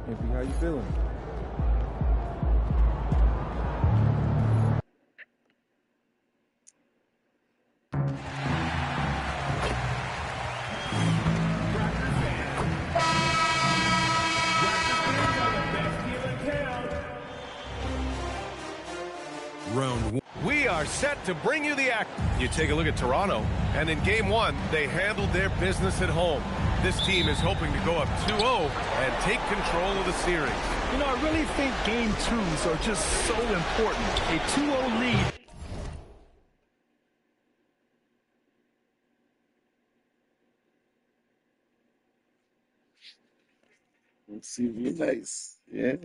MP, how you feeling? Round one. We are set to bring you the act. You take a look at Toronto, and in game one, they handled their business at home. This team is hoping to go up 2-0 and take control of the series. You know, I really think game twos are just so important. A 2-0 lead. CV nice. Yeah.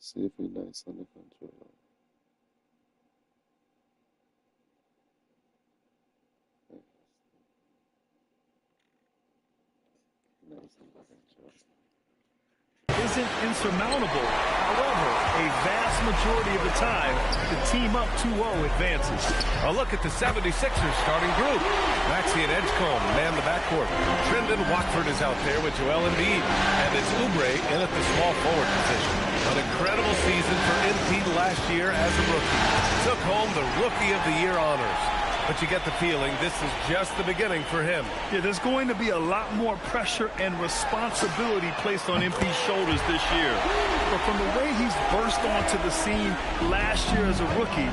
CV nice under control. Nice under control. Isn't insurmountable. However, a vast majority of the time, the team up 2-0 advances. A look at the 76ers starting group. Maxey and Edgecombe man the backcourt. Trendon Watford is out there with Joel Embiid. And it's Oubre in at the small forward position. An incredible season for Embiid last year as a rookie. Took home the Rookie of the Year honors. But you get the feeling this is just the beginning for him. Yeah, there's going to be a lot more pressure and responsibility placed on MP's shoulders this year. But from the way he's burst onto the scene last year as a rookie,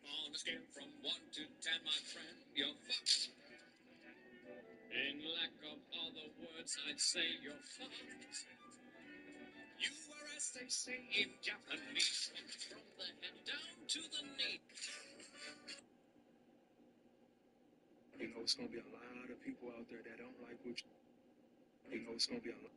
On a scale from 1 to 10, my friend, you're fucked. In lack of other words, I'd say you're fucked. You are, as they say in Japanese, from the head down to the knee. You know, it's going to be a lot of people out there that don't like what you know, it's going to be a lot.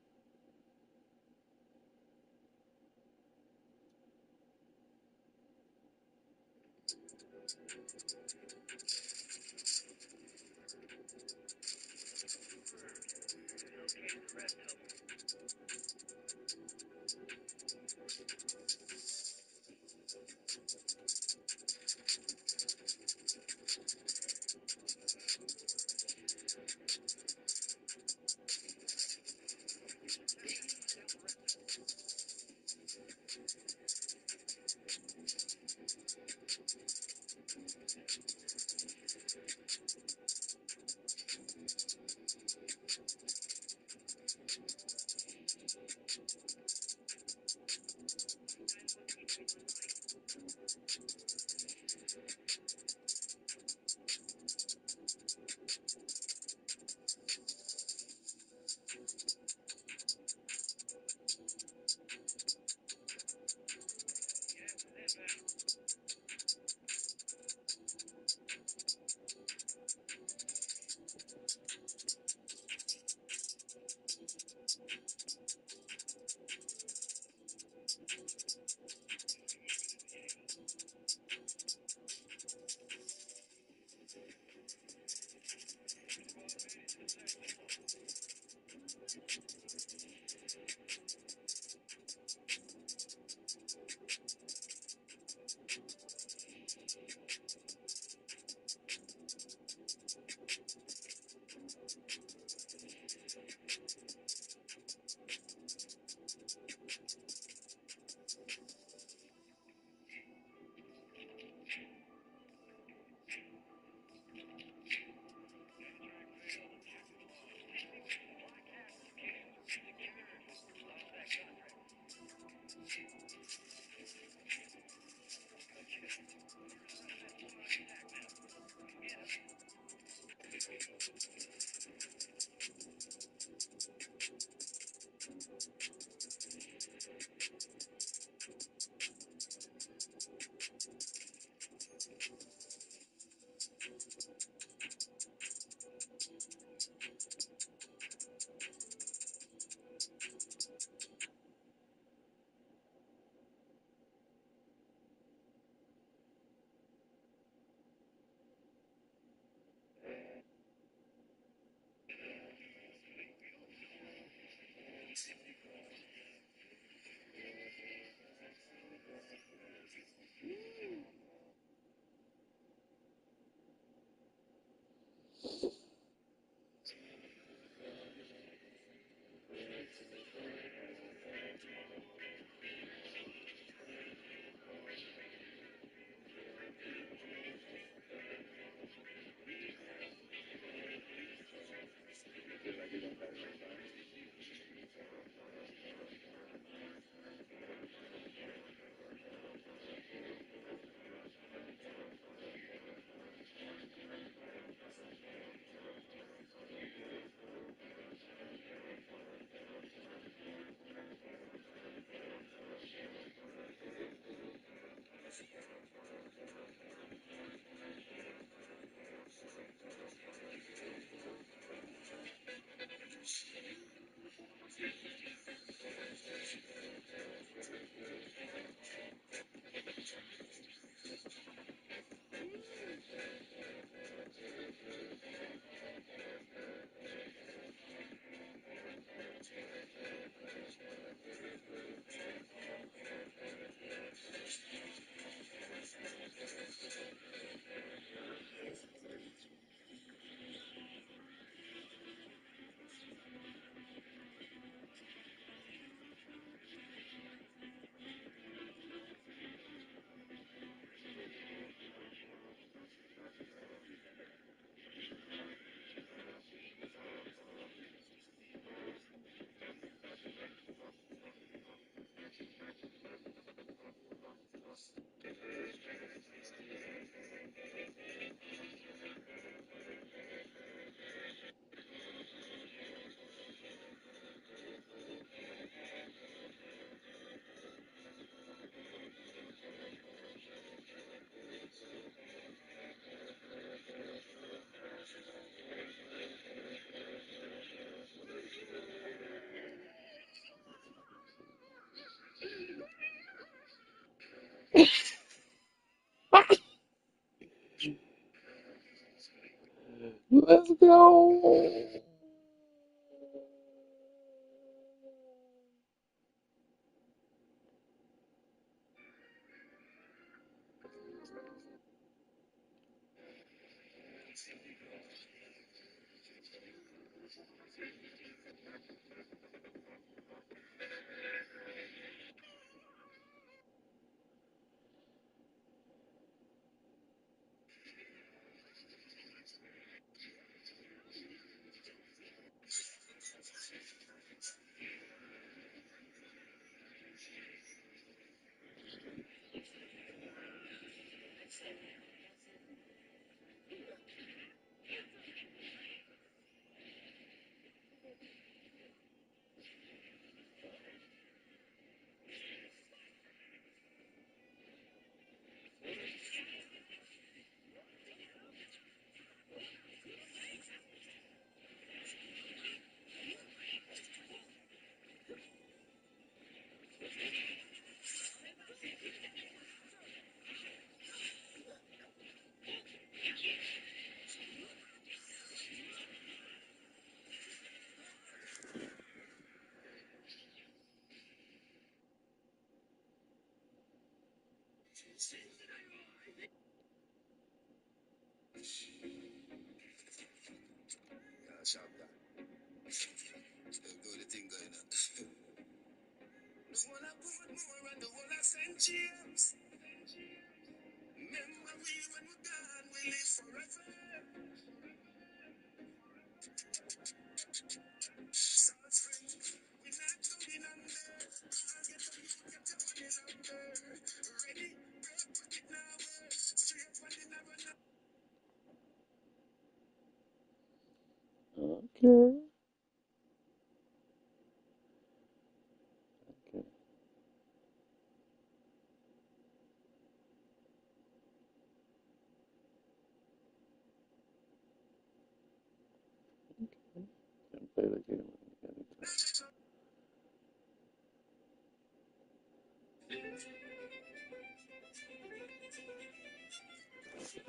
Let's go. Okay. Okay. Can play the game anytime. Let's go.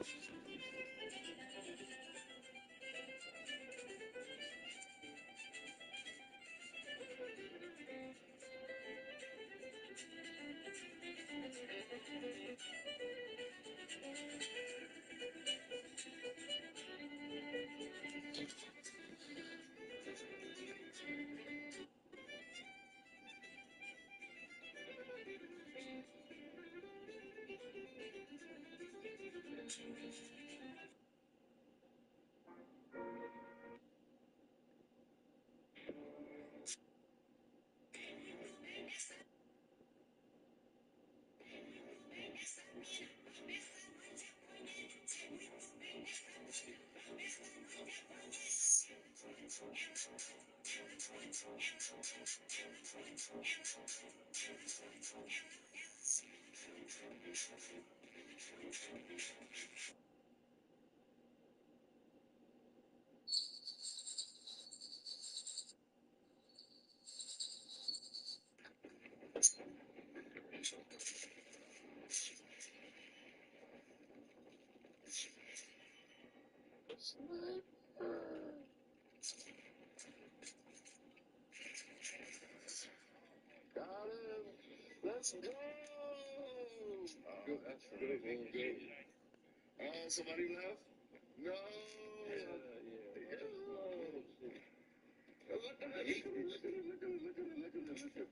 Good. That's good. Good. Somebody left? No. Look at it. Look at it.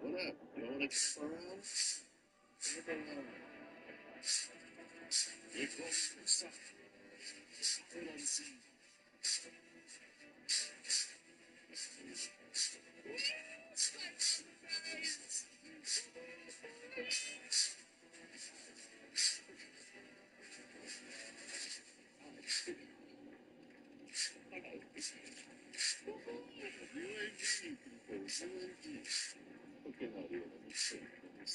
What up? You want to come around? You go for stuff. Hold on, see. Okay, now here, let me see. Let's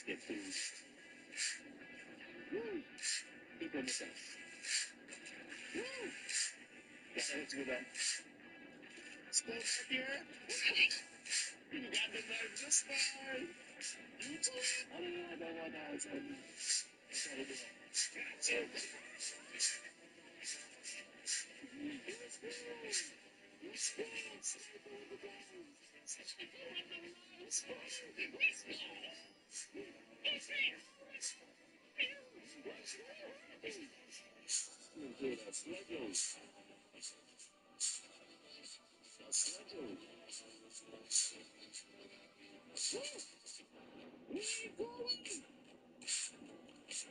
get these. Keep on the side. Let's go back. Let's go back here. You got the nerve this time. You too. I don't know what I was on. That's how we do it. Gotcha.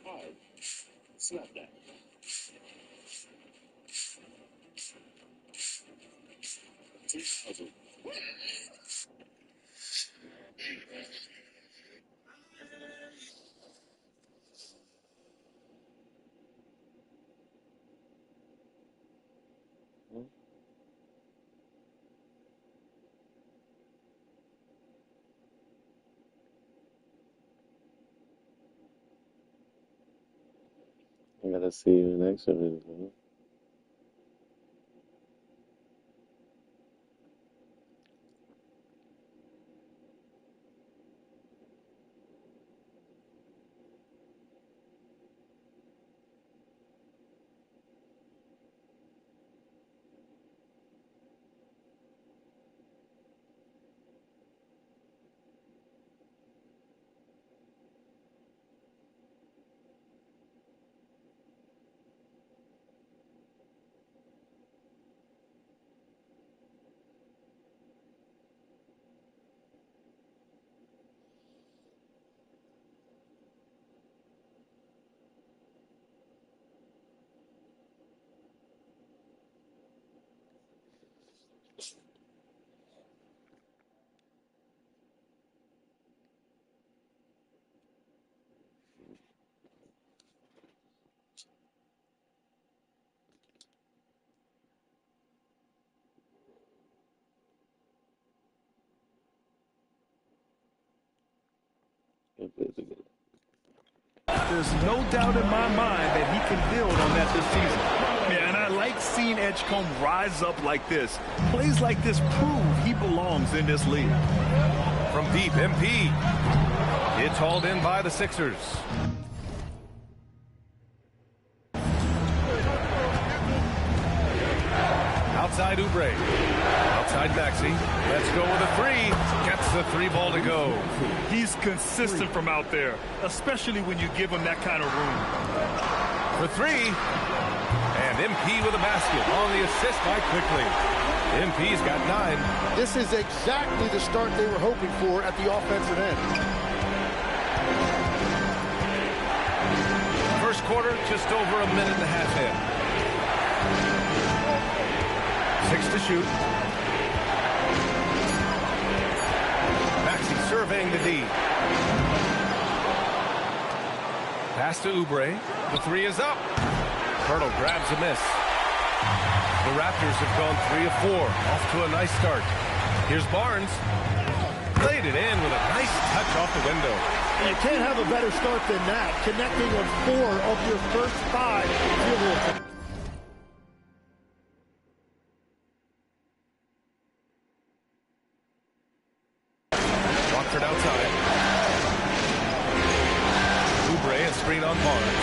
Hard. Slap that. I gotta see you in action video. Can't play together. There's no doubt in my mind that he can build on that this season. Yeah, and I like seeing Edgecombe rise up like this. Plays like this prove he belongs in this league. From deep, MP. It's hauled in by the Sixers. Outside Oubre. Outside Maxey. Let's go with a three. Gets the three ball to go. He's consistent from out there, especially when you give him that kind of room. For three. And MP with a basket on the assist by Quickly. MP's got 9. This is exactly the start they were hoping for at the offensive end. First quarter, just over a minute and a half in. 6 to shoot. Maxey surveying the D. Pass to Oubre. The three is up. Hurdle grabs a miss. The Raptors have gone 3 of 4. Off to a nice start. Here's Barnes. Played it in with a nice touch off the window. You can't have a better start than that. Connecting on 4 of your first 5 field goal attempts. Watford outside. Oubre, a screen on Barnes.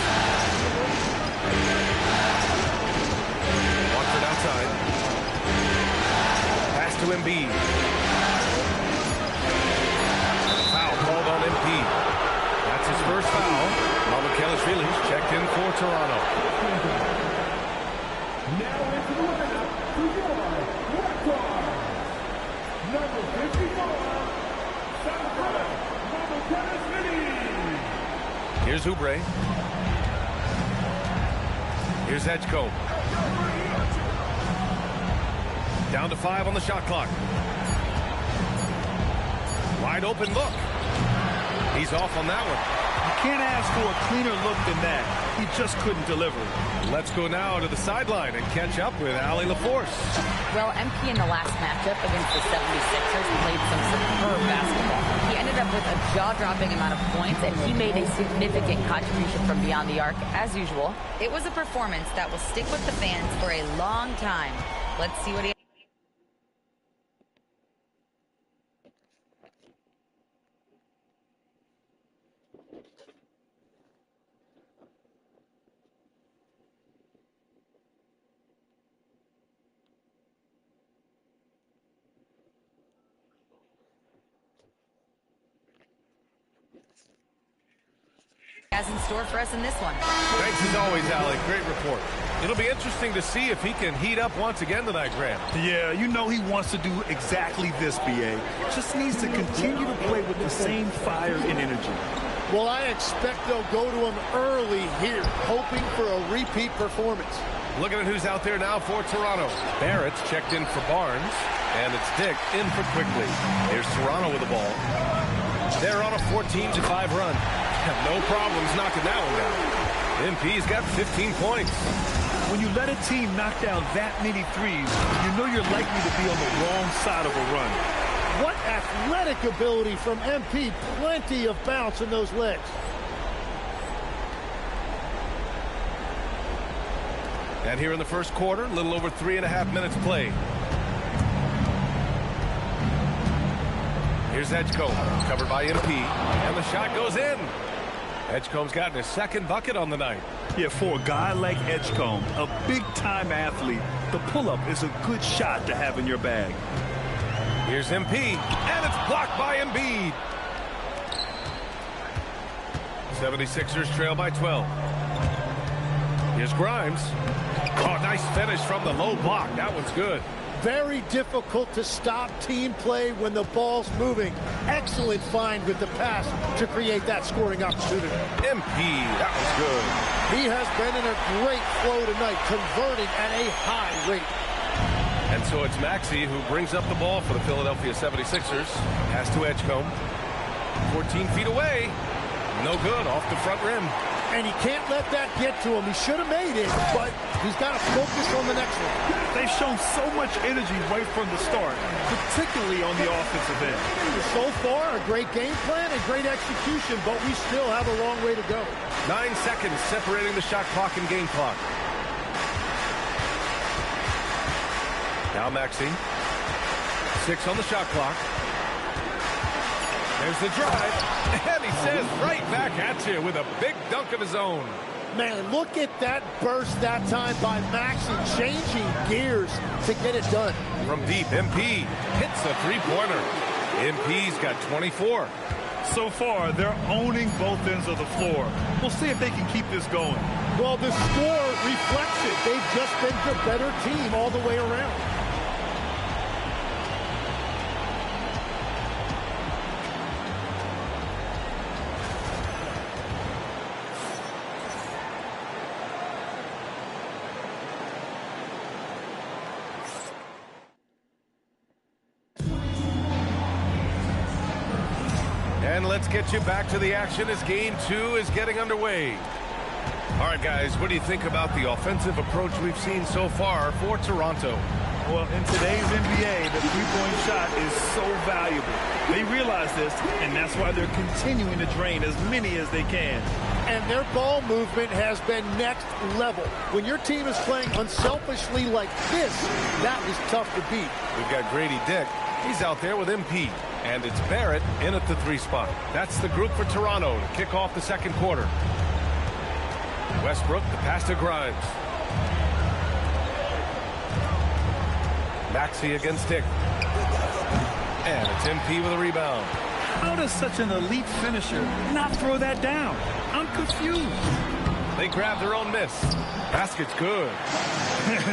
Watford outside. Pass to Embiid. Foul called on Embiid. That's his first foul on the Toronto. Now into the lineup, to Red Sox, number 54, Sanford, number 10. Here's Oubre. Here's Edgecombe. Down to 5 on the shot clock. Wide open look. He's off on that one. You can't ask for a cleaner look than that. He just couldn't deliver. Let's go now to the sideline and catch up with Allie LaForce. Well, MP in the last matchup against the 76ers played some superb basketball. He ended up with a jaw-dropping amount of points, and he made a significant contribution from beyond the arc, as usual. It was a performance that will stick with the fans for a long time. Let's see what he... has in store for us in this one. Thanks as always, Allie. Great report. It'll be interesting to see if he can heat up once again tonight, Grant. Yeah, you know he wants to do exactly this, B.A. Just needs to continue to play with the same fire and energy. Well, I expect they'll go to him early here, hoping for a repeat performance. Looking at who's out there now for Toronto. Barrett's checked in for Barnes, and it's Dick in for Quickly. Here's Toronto with the ball. They're on a 14-5 run. Have no problems knocking that one down. MP's got 15 points. When you let a team knock down that many threes, you know you're likely to be on the wrong side of a run. What athletic ability from MP. Plenty of bounce in those legs. And here in the first quarter, a little over 3.5 minutes played. Here's Edgecombe, covered by MP, and the shot goes in. Edgecombe's gotten his second bucket on the night. Yeah, for a guy like Edgecombe, a big-time athlete, the pull-up is a good shot to have in your bag. Here's MP, and it's blocked by Embiid. 76ers trail by 12. Here's Grimes. Oh, nice finish from the low block. That one's good. Very difficult to stop team play when the ball's moving. Excellent find with the pass to create that scoring opportunity. MP, that was good. He has been in a great flow tonight, converting at a high rate. And so it's Maxey who brings up the ball for the Philadelphia 76ers. Pass to Edgecombe. 14 feet away. No good, off the front rim. And he can't let that get to him. He should have made it, but he's got to focus on the next one. They've shown so much energy right from the start, particularly on the offensive end. So far, a great game plan and great execution, but we still have a long way to go. 9 seconds separating the shot clock and game clock. Now Maxey. 6 on the shot clock. There's the drive, and he says right back at you with a big dunk of his own. Man, look at that burst that time by Maxey, changing gears to get it done. From deep, MP hits a three-pointer. MP's got 24. So far, they're owning both ends of the floor. We'll see if they can keep this going. Well, the score reflects it. They've just been the better team all the way around. And let's get you back to the action as Game 2 is getting underway. All right, guys, what do you think about the offensive approach we've seen so far for Toronto? Well, in today's NBA, the three-point shot is so valuable. They realize this, and that's why they're continuing to drain as many as they can. And their ball movement has been next level. When your team is playing unselfishly like this, that is tough to beat. We've got Grady Dick. He's out there with MP. And it's Barrett in at the 3 spot. That's the group for Toronto to kick off the second quarter. Westbrook, the pass to Grimes. Maxey against Dick. And it's MP with a rebound. How does such an elite finisher not throw that down? I'm confused. They grab their own miss. Basket's good.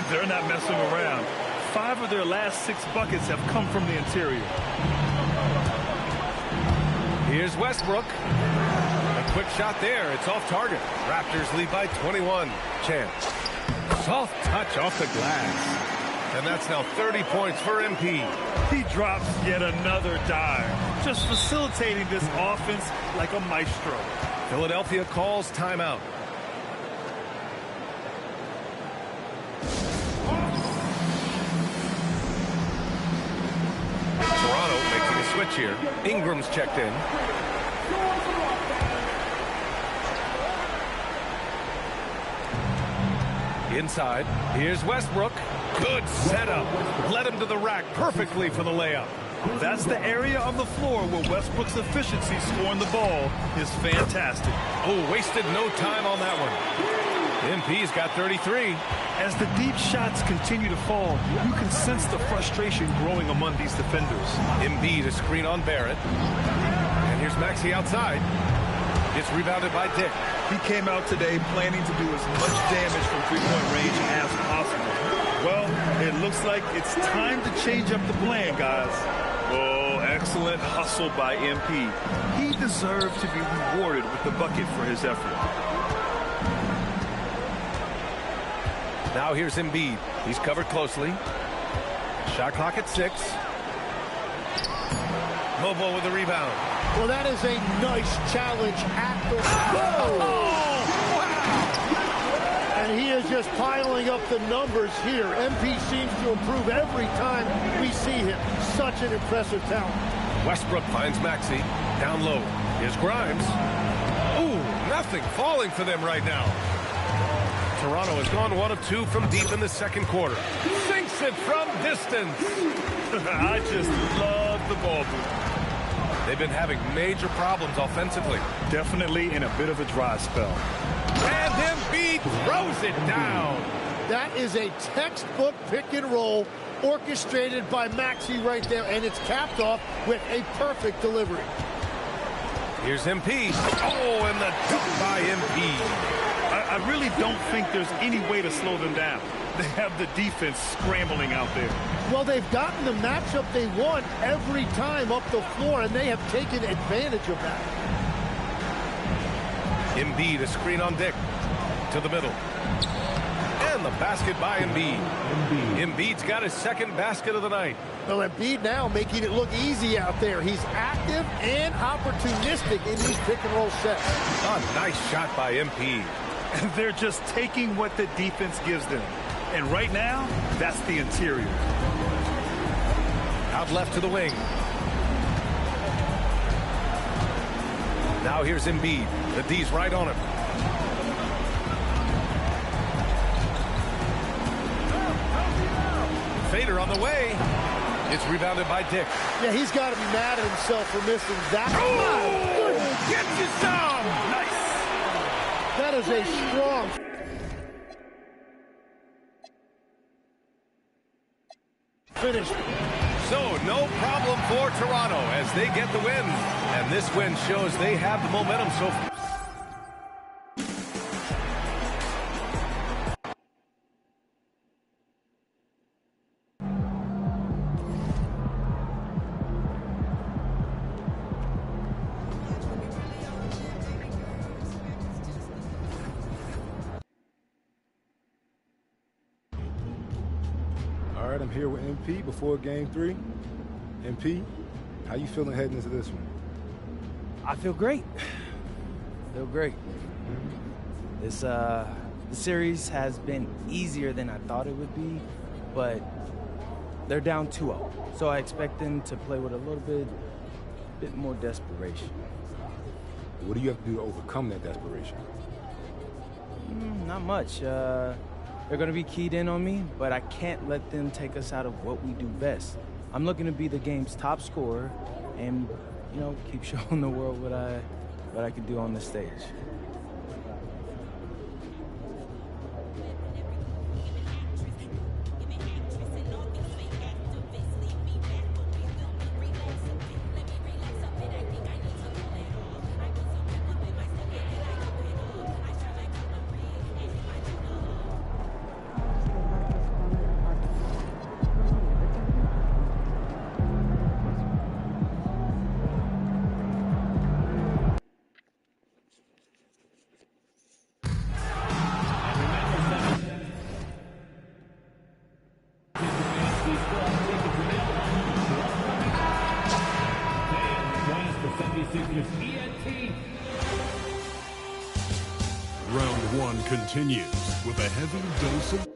They're not messing around. 5 of their last 6 buckets have come from the interior. Here's Westbrook. A quick shot there. It's off target. Raptors lead by 21. Chance. Soft touch off the glass. And that's now 30 points for MP. He drops yet another dime, just facilitating this offense like a maestro. Philadelphia calls timeout. Toronto making a switch here. Ingram's checked in. Inside, here's Westbrook. Good setup. Led him to the rack perfectly for the layup. That's the area of the floor where Westbrook's efficiency scoring the ball is fantastic. Oh, wasted no time on that one. MP's got 33. As the deep shots continue to fall, you can sense the frustration growing among these defenders. Embiid a screen on Barrett. And here's Maxey outside. It's rebounded by Dick. He came out today planning to do as much damage from three-point range as possible. Well, it looks like it's time to change up the plan, guys. Oh, excellent hustle by MP. He deserved to be rewarded with the bucket for his effort. Now here's Embiid. He's covered closely. Shot clock at 6. Bobo with the rebound. Well, that is a nice challenge at the... And he is just piling up the numbers here. MP seems to improve every time we see him. Such an impressive talent. Westbrook finds Maxey. Down low. Here's Grimes. Ooh, nothing falling for them right now. Toronto has gone 1 of 2 from deep in the second quarter. Sinks it from distance. I just love the ball movement. They've been having major problems offensively. Definitely in a bit of a dry spell. And Embiid throws it down. That is a textbook pick and roll orchestrated by Maxey right there, and it's capped off with a perfect delivery. Here's MP. Oh, and the dunk by MP. I really don't think there's any way to slow them down. They have the defense scrambling out there. Well, they've gotten the matchup they want every time up the floor, and they have taken advantage of that. Embiid, a screen on Dick. To the middle. And the basket by Embiid. Embiid's got his second basket of the night. Well, Embiid now making it look easy out there. He's active and opportunistic in these pick-and-roll sets. A nice shot by MP. And they're just taking what the defense gives them. And right now, that's the interior. Out left to the wing. Now here's Embiid. The D's right on him. Fader on the way. It's rebounded by Dick. Yeah, he's got to be mad at himself for missing that. Oh, get you some. Nice. That is a strong finish. So no problem for Toronto as they get the win. And this win shows they have the momentum so far. All right, I'm here with MP before Game 3. MP, how you feeling heading into this one? I feel great. Feel great. This the series has been easier than I thought it would be, but they're down 2-0, so I expect them to play with a little bit more desperation. What do you have to do to overcome that desperation? Not much. They're going to be keyed in on me, but I can't let them take us out of what we do best. I'm looking to be the game's top scorer and, you know, keep showing the world what I can do on the stage. 76ers ENT. Round one continues with a heavy dose of...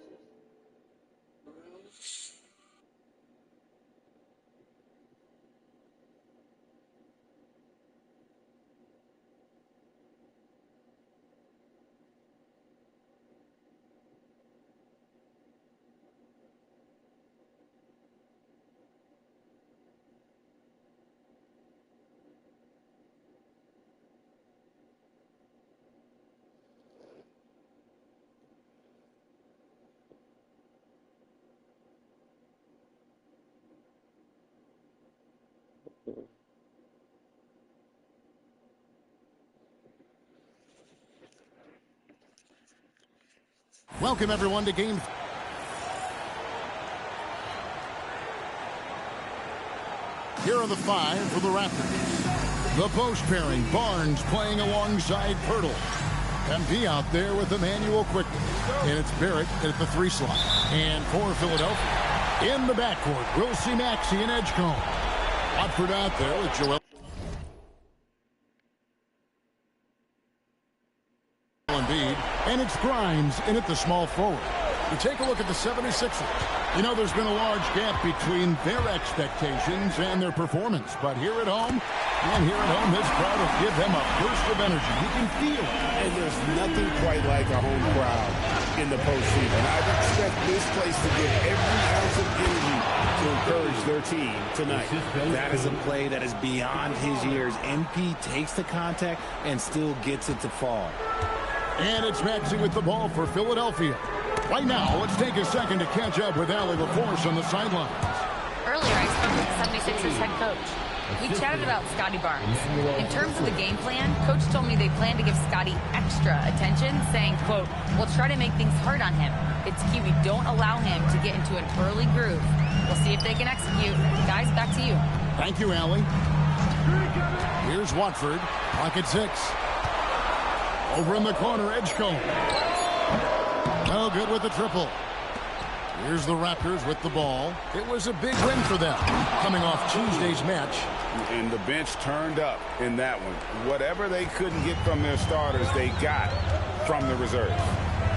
Welcome, everyone, to Game... Here are the five for the Raptors. The post pairing, Barnes playing alongside Pirtle. MP out there with Emmanuel quickly. And it's Barrett at the 3 slot. And for Philadelphia, in the backcourt, we'll see Maxey and Edgecombe. Watford out there with Joel Embiid. And it's Grimes in at the small forward. You take a look at the 76ers. You know, there's been a large gap between their expectations and their performance. But here at home, this crowd will give them a burst of energy. You can feel it. And there's nothing quite like a home crowd in the postseason. I'd expect this place to give every ounce of energy to encourage their team tonight. That is a play that is beyond his years. MP takes the contact and still gets it to fall. And it's Maxey with the ball for Philadelphia. Right now, let's take a second to catch up with Allie LaForce on the sidelines. Earlier, I spoke with the 76ers head coach. We chatted about Scotty Barnes. In terms of the game plan, Coach told me they plan to give Scotty extra attention, saying, quote, we'll try to make things hard on him. It's key we don't allow him to get into an early groove. We'll see if they can execute. Guys, back to you. Thank you, Allie. Here's Watford, pocket 6. Over in the corner, Edgecombe. No good with the triple. Here's the Raptors with the ball. It was a big win for them, coming off Tuesday's match. And the bench turned up in that one. Whatever they couldn't get from their starters, they got from the reserves.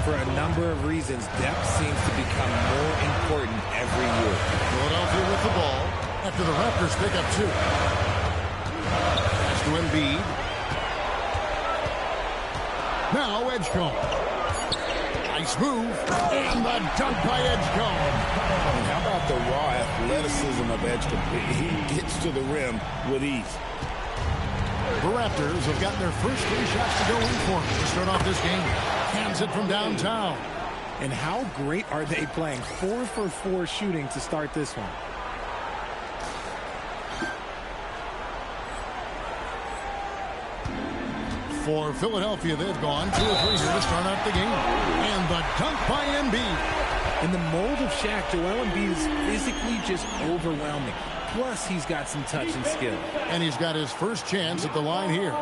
For a number of reasons, depth seems to become more important every year. Philadelphia with the ball after the Raptors pick up 2. Pass to Embiid. Now Edgecombe. Nice move. And the dunk by Edgecombe. And how about the raw athleticism of Edgecombe? He gets to the rim with ease. The Raptors have gotten their first 3 shots to go in for them to start off this game. Hands it from downtown. And how great are they playing? 4 for 4 shooting to start this one. For Philadelphia, they've gone 2 or 3 here to start out the game. And the dunk by Embiid. In the mold of Shaq, Joel Embiid is physically just overwhelming. Plus, he's got some touch and skill. And he's got his first chance at the line here.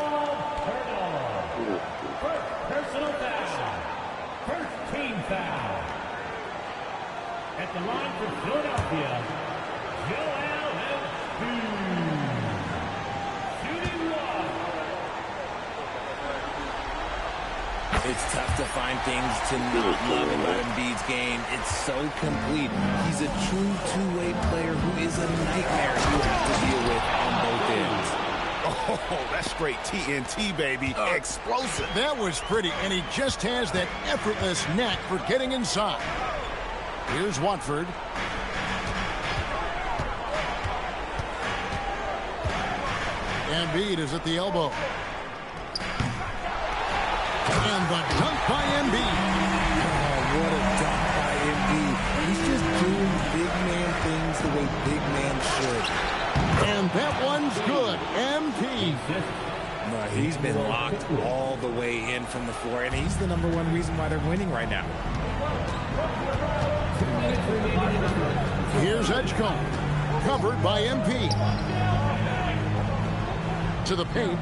Personal foul. First team foul. At the line for Philadelphia, Joel Embiid. Shooting 1. It's tough to find things to not love about Embiid's game. It's so complete. He's a true two-way player who is a nightmare to have to deal with on both ends. Oh, that's straight TNT, baby. Explosive. That was pretty, and he just has that effortless knack for getting inside. Here's Watford. Embiid is at the elbow. And the dunk by Embiid. Oh, what a dunk by Embiid. He's just doing big man things the way big man should. And that one's good. MP. He's been locked all the way in from the floor, and he's the #1 reason why they're winning right now. Here's Edgecombe. Covered by MP. To the paint.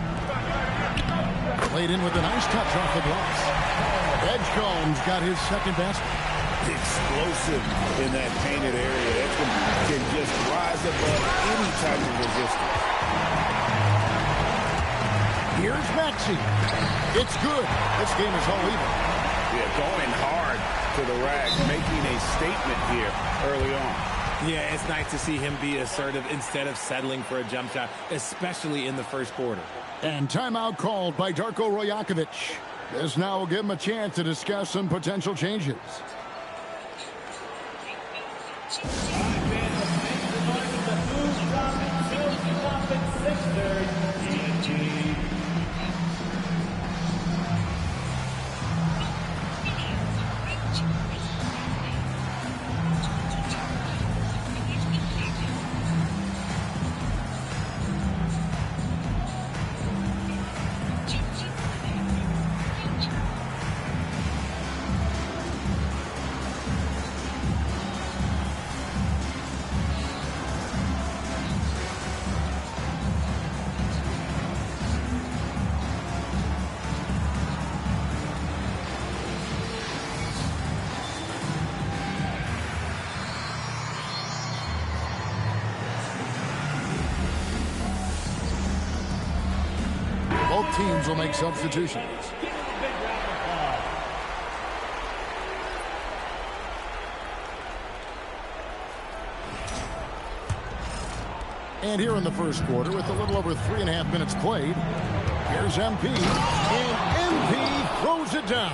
Played in with a nice touch off the glass. Edgecombe's got his second basket. Explosive in that painted area. Edgecombe can just rise above any type of resistance. Here's Maxey. It's good. This game is all even. Yeah, going hard to the rag, making a statement here early on. Yeah, it's nice to see him be assertive instead of settling for a jump shot, especially in the first quarter. And timeout called by Darko Rajakovic. This now will give him a chance to discuss some potential changes. Both teams will make substitutions. And here in the first quarter, with a little over 3.5 minutes played, here's MP. And MP throws it down.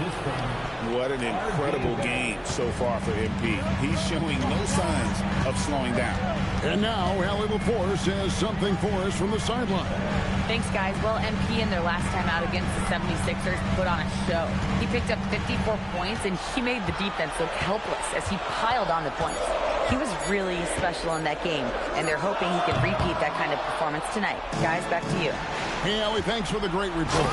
What an incredible game so far for MP. He's showing no signs of slowing down. And now, Allie LaForce has something for us from the sideline. Thanks, guys. Well, MP in their last time out against the 76ers put on a show. He picked up 54 points, and he made the defense look helpless as he piled on the points. He was really special in that game, and they're hoping he can repeat that kind of performance tonight. Guys, back to you. Hey, Allie, thanks for the great report.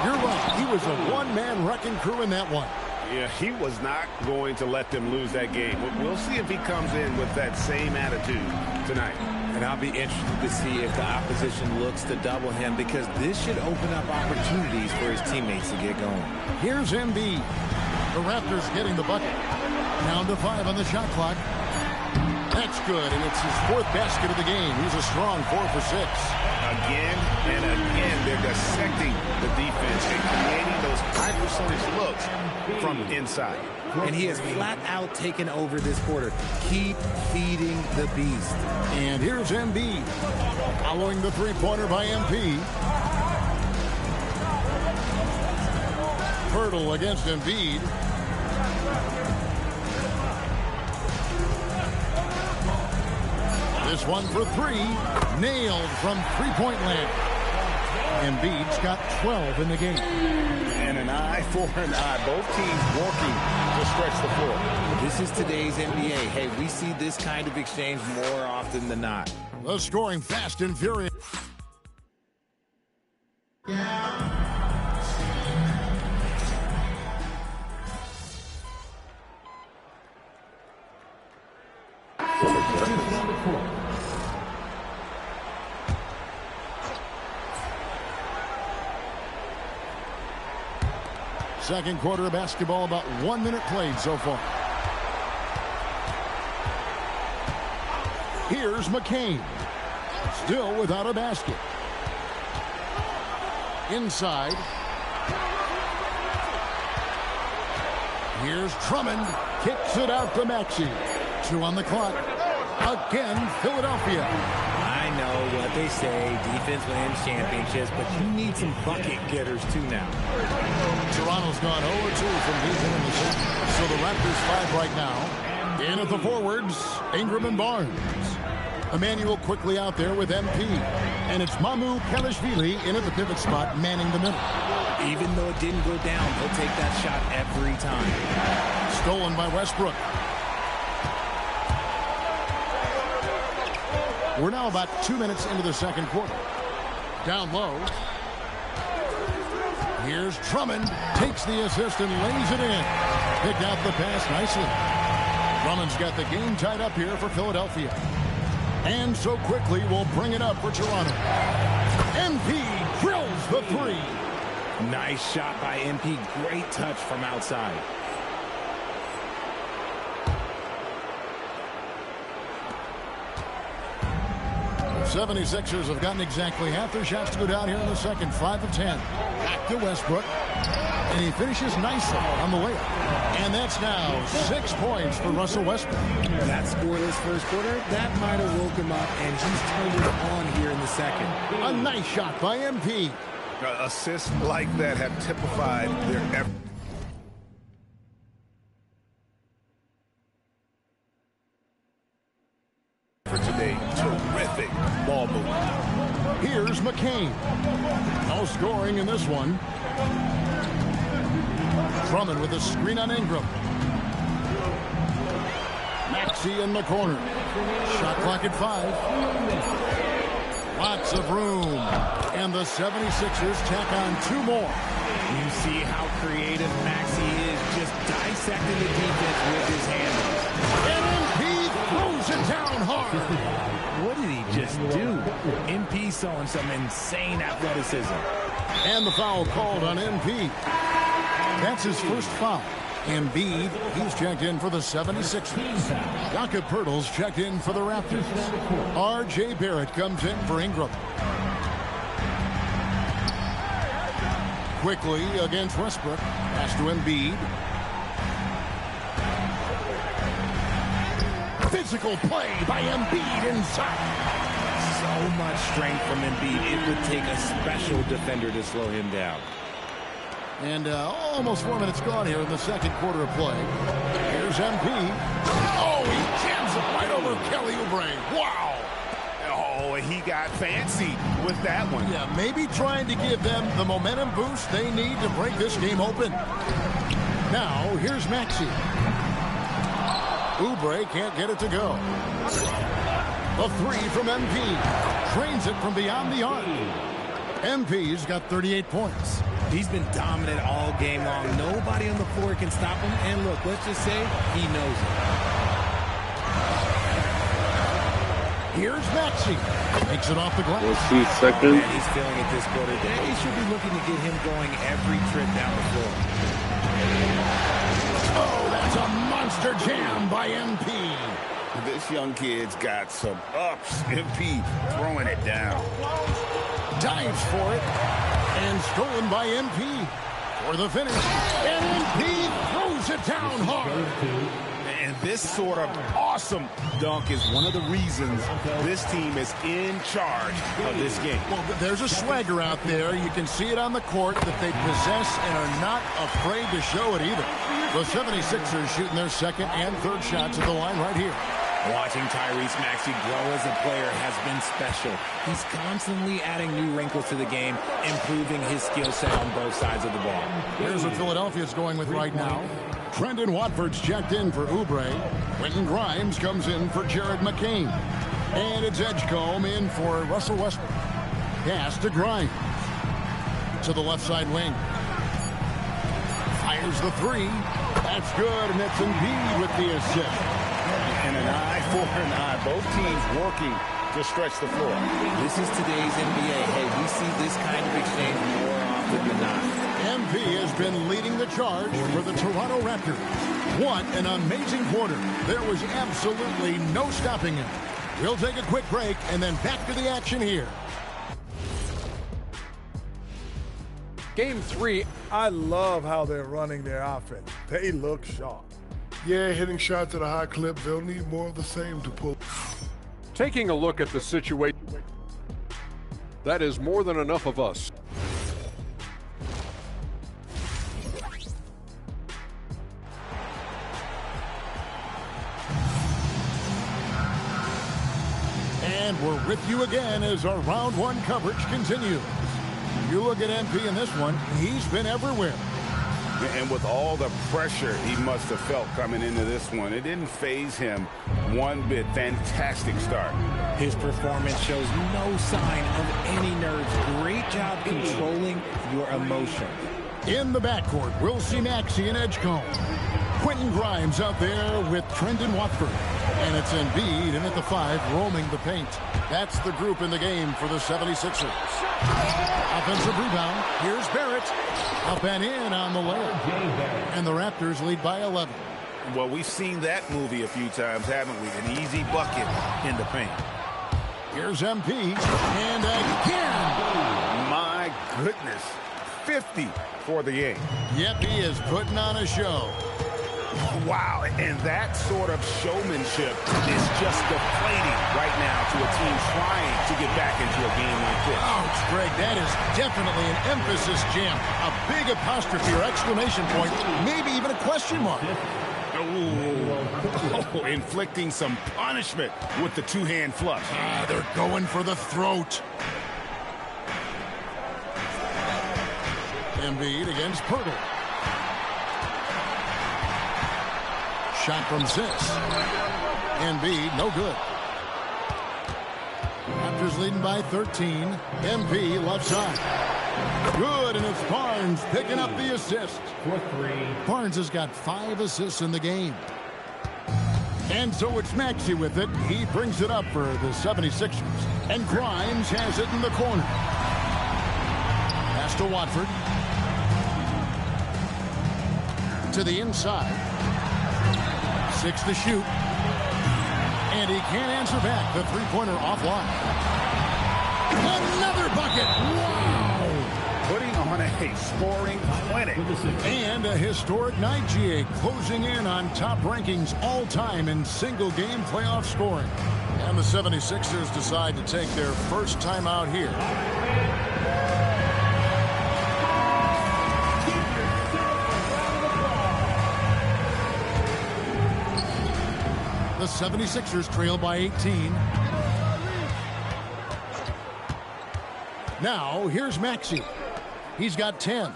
You're right. He was a one-man wrecking crew in that one. Yeah, he was not going to let them lose that game. We'll see if he comes in with that same attitude tonight. And I'll be interested to see if the opposition looks to double him, because this should open up opportunities for his teammates to get going. Here's Embiid. The Raptors getting the bucket. Down to 5 on the shot clock. That's good, and it's his 4th basket of the game. He's a strong 4 for 6. Again and again, they're dissecting the defense and creating those high percentage looks from inside. And he has flat out taken over this quarter. Keep feeding the beast. And here's Embiid. Following the three-pointer by MP. Hurdle against Embiid. This one for 3. Nailed from three-point land. Embiid's got 12 in the game. And an eye for an eye. Both teams working to stretch the floor. This is today's NBA. Hey, we see this kind of exchange more often than not. The scoring fast and furious. Second quarter of basketball, about 1 minute played so far. Here's McCain. Still without a basket. Inside. Here's Drummond. Kicks it out to Maxey. 2 on the clock. Again, Philadelphia. I know what they say, defense wins championships, but you need some bucket getters too now. Toronto's gone 0-2 from deep in the season. So the Raptors 5 right now. In at the forwards, Ingram and Barnes. Emmanuel quickly out there with MP. And it's Mamu Kelishvili in at the pivot spot, manning the middle. Even though it didn't go down, he'll take that shot every time. Stolen by Westbrook. We're now about 2 minutes into the second quarter. Down low. Here's Drummond. Takes the assist and lays it in. Picked out the pass nicely. Drummond's got the game tied up here for Philadelphia. And so quickly we'll bring it up for Toronto. MP drills the 3. Nice shot by MP. Great touch from outside. 76ers have gotten exactly half their shots to go down here in the second. 5 of 10. Back to Westbrook. And he finishes nicely on the layup. And that's now 6 points for Russell Westbrook. That scoreless first quarter, that might have woke him up, and he's turned it on here in the second. A nice shot by MP. Assists like that have typified their effort. For today, terrific ball movement. Here's McCain. No scoring in this one. Drummond with a screen on Ingram. Maxey in the corner. Shot clock at 5. Lots of room. And the 76ers tack on 2 more. You see how creative Maxey is, just dissecting the defense with his hands. And MP throws it down hard. What did he just do? MP showing some insane athleticism. And the foul called on MP. That's his first foul. Embiid, he's checked in for the 76ers. Jakob Poeltl's checked in for the Raptors. R.J. Barrett comes in for Ingram. Quickly against Westbrook. Pass to Embiid. Physical play by Embiid inside. So much strength from Embiid. It would take a special defender to slow him down. And almost 4 minutes gone here in the second quarter of play. Here's MP. Oh, he jams it right over Kelly Oubre. Wow. Oh, he got fancy with that one. Yeah, maybe trying to give them the momentum boost they need to break this game open. Now, here's Maxey. Oubre can't get it to go. A 3 from MP. Drains it from beyond the arc. MP's got 38 points. He's been dominant all game long. Nobody on the floor can stop him. And look, let's just say he knows it. Here's Maxey. Makes it off the glass. We'll see second. And he's feeling it this quarter. They should be looking to get him going every trip down the floor. Oh, that's a monster jam by MP. This young kid's got some ups. MP throwing it down. Dives for it. And stolen by MP for the finish. And MP throws it down hard. And this sort of awesome dunk is one of the reasons this team is in charge of this game. Well, there's a swagger out there. You can see it on the court that they possess and are not afraid to show it either. The 76ers shooting their second and third shots at the line right here. Watching Tyrese Maxey grow as a player has been special. He's constantly adding new wrinkles to the game, improving his skill set on both sides of the ball. Here's what Philadelphia's going with right now. Trendon Watford's checked in for Oubre. Quentin Grimes comes in for Jared McCain. And it's Edgecombe in for Russell Westbrook. Pass to Grimes. To the left side wing. Fires the 3. That's good, and it's Embiid with the assist. And an eye for an eye. Both teams working to stretch the floor. This is today's NBA. Hey, we see this kind of exchange more often than not. MP has been leading the charge for the Toronto Raptors. What an amazing quarter. There was absolutely no stopping him. We'll take a quick break and then back to the action here. Game 3, I love how they're running their offense. They look sharp. Yeah, hitting shots at a high clip. They'll need more of the same to pull. Taking a look at the situation, that is more than enough of us. And we're with you again as our round 1 coverage continues. You look at MP in this one, he's been everywhere. And with all the pressure he must have felt coming into this one, it didn't faze him one bit. Fantastic start. His performance shows no sign of any nerves. Great job controlling your emotion. In the backcourt, we'll see Maxey and Edgecombe. Quentin Grimes out there with Trendon Watford. And it's Embiid in at the 5, roaming the paint. That's the group in the game for the 76ers. Offensive rebound. Here's Barrett. Up and in on the layup. And the Raptors lead by 11. Well, we've seen that movie a few times, haven't we? An easy bucket in the paint. Here's MP, and again. My goodness, 50 for the game. Yep, he is putting on a show. Wow, and that sort of showmanship is just deflating right now to a team trying to get back into a game like this. Ouch, Greg, that is definitely an emphasis jam. A big apostrophe or exclamation point, maybe even a question mark. Oh, inflicting some punishment with the two-hand flush. They're going for the throat. Embiid against Pirtle. Shot from Ziz. Embiid, no good. Raptors leading by 13. MP left side. Good, and it's Barnes picking up the assist. Barnes has got 5 assists in the game. And so it's Maxey with it. He brings it up for the 76ers. And Grimes has it in the corner. Pass to Watford. To the inside. 6 to shoot. And he can't answer back. The three-pointer offline. Another bucket. Wow. Putting on a scoring clinic. And a historic night, GA, closing in on top rankings all-time in single-game playoff scoring. And the 76ers decide to take their first time out here. The 76ers trail by 18. Now, here's Maxey. He's got 10.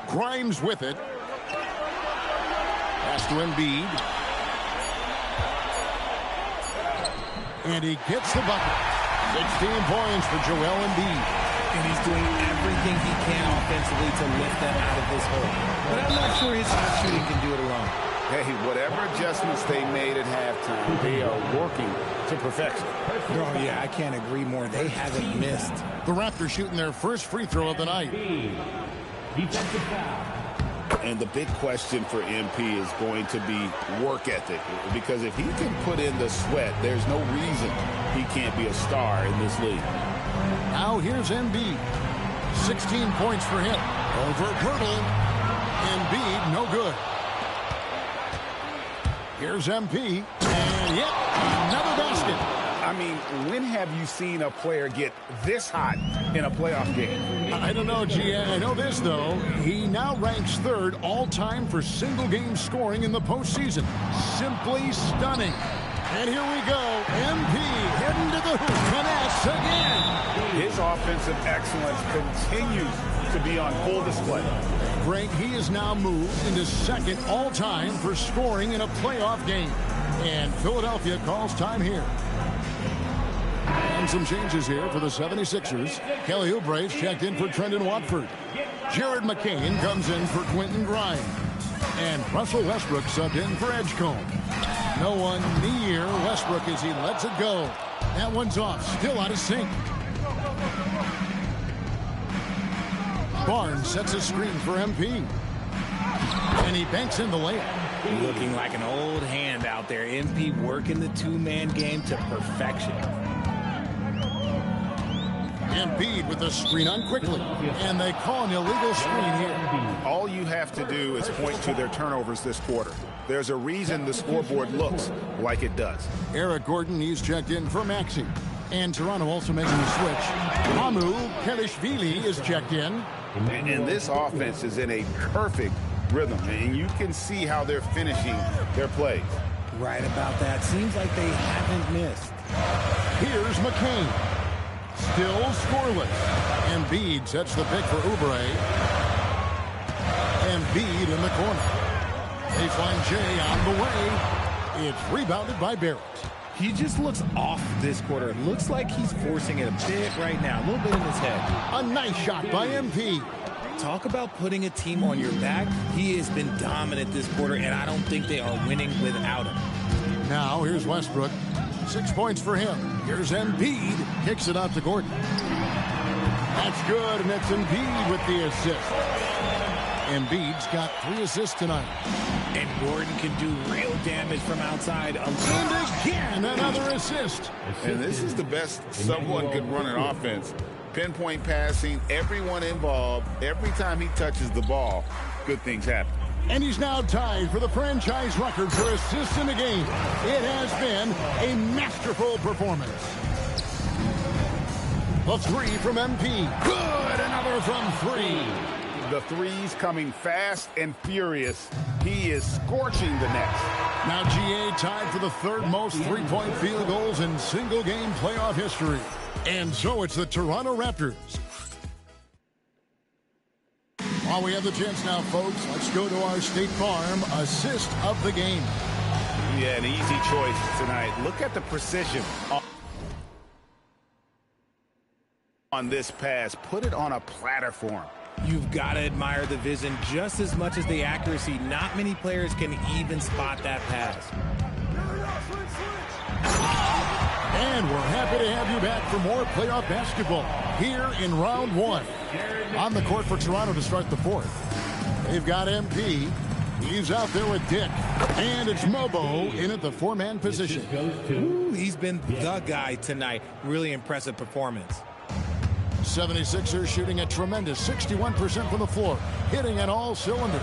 Grimes with it. Pass to Embiid. And he gets the bucket. 16 points for Joel Embiid. And he's doing everything he can offensively to lift them out of this hole. But I'm not sure his shot shooting can do it alone. Hey, whatever adjustments they made at halftime, they are working to perfection. Oh, yeah, I can't agree more. They haven't missed. The Raptors shooting their first free throw of the night. Defensive foul. And the big question for MP is going to be work ethic. Because if he can put in the sweat, there's no reason he can't be a star in this league. Now here's Embiid. 16 points for him. Over Pirtle. Embiid, no good. Here's MP. And yep, another basket. I mean, when have you seen a player get this hot in a playoff game? I don't know, G. I know this, though. He now ranks 3rd all-time for single-game scoring in the postseason. Simply stunning. And here we go. MP heading to the hoop. Connects again. His offensive excellence continues to be on full display. Greg, he has now moved into 2nd all-time for scoring in a playoff game. And Philadelphia calls time here. And some changes here for the 76ers. Kelly Oubre's checked in for Trendon Watford. Jared McCain comes in for Quentin Grimes. And Russell Westbrook subbed in for Edgecombe. No one near Westbrook as he lets it go. That one's off, still out of sync. Barnes sets a screen for MP. And he banks in the layup. Looking like an old hand out there. MP working the two-man game to perfection. Embiid with the screen on quickly. And they call an illegal screen here. All you have to do is point to their turnovers this quarter. There's a reason the scoreboard looks like it does. Eric Gordon, he's checked in for Maxey. And Toronto also making a switch. Hamu Kelishvili is checked in. And this offense is in a perfect rhythm. And you can see how they're finishing their plays. Right about that. Seems like they haven't missed. Here's McCain. Still scoreless. Embiid sets the pick for Oubre. Embiid in the corner. Baseline J on the way. It's rebounded by Barrett. He just looks off this quarter. It looks like he's forcing it a bit right now. A little bit in his head. A nice shot by MP. Talk about putting a team on your back. He has been dominant this quarter, and I don't think they are winning without him. Now here's Westbrook. 6 points for him. Here's Embiid. Kicks it out to Gordon. That's good, and it's Embiid with the assist. Embiid's got 3 assists tonight. And Gordon can do real damage from outside. And again, another assist. And this is the best someone could run an offense. Pinpoint passing, everyone involved. Every time he touches the ball, good things happen. And he's now tied for the franchise record for assists in the game. It has been a masterful performance. The 3 from MP. Good, another from 3. The threes coming fast and furious. He is scorching the Nets. Now GA tied for the 3rd most three-point field goals in single-game playoff history. And so it's the Toronto Raptors. While we have the chance now, folks, let's go to our State Farm assist of the game. Yeah, an easy choice tonight. Look at the precision on this pass. Put it on a platter for him. You've got to admire the vision just as much as the accuracy. Not many players can even spot that pass. And we're happy to have you back for more playoff basketball here in round 1. On the court for Toronto to start the 4th. They've got MP. He's out there with Dick. And it's Mobo in at the 4-man position. Ooh, he's been the guy tonight. Really impressive performance. 76ers shooting a tremendous 61% from the floor. Hitting at all cylinders.